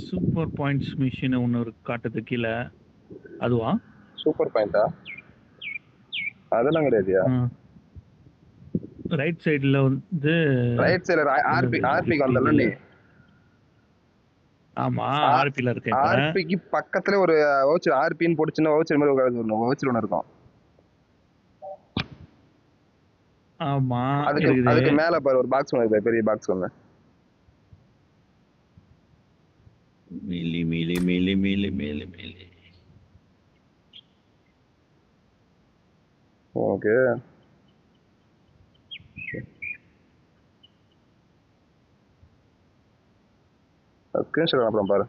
சூப்பர் பாயிண்ட்ஸ் மிஷின் ஒன்று ஒரு காட்டுது கீழே. அதுவா சூப்பர் பாயிண்டா? அதெல்லாம் கிடையாதுயா. ரைட் சைடுல வந்து ரைட் சைடுல ஆர்பிக்கு வந்தல நீ. ஆமா ஆர்பில இருக்கு. ஆர்பிக்கு பக்கத்துல ஒரு வவுச்சர் ஆர்பின்னு போட்டு சின்ன வவுச்சர் மாதிரி ஒரு வவுச்சர் ஒன்று இருக்கும். ஆமா அதுக்கு மேல பாரு ஒரு பாக்ஸ் ஒன்று இருக்கு, பெரிய பாக்ஸ் ஒன்று. மிலி மிலி மிலி மிலி மிலி மிலி. ஓகே ஸ்கிரீன்ஷாட் அப்புறம் பாரு.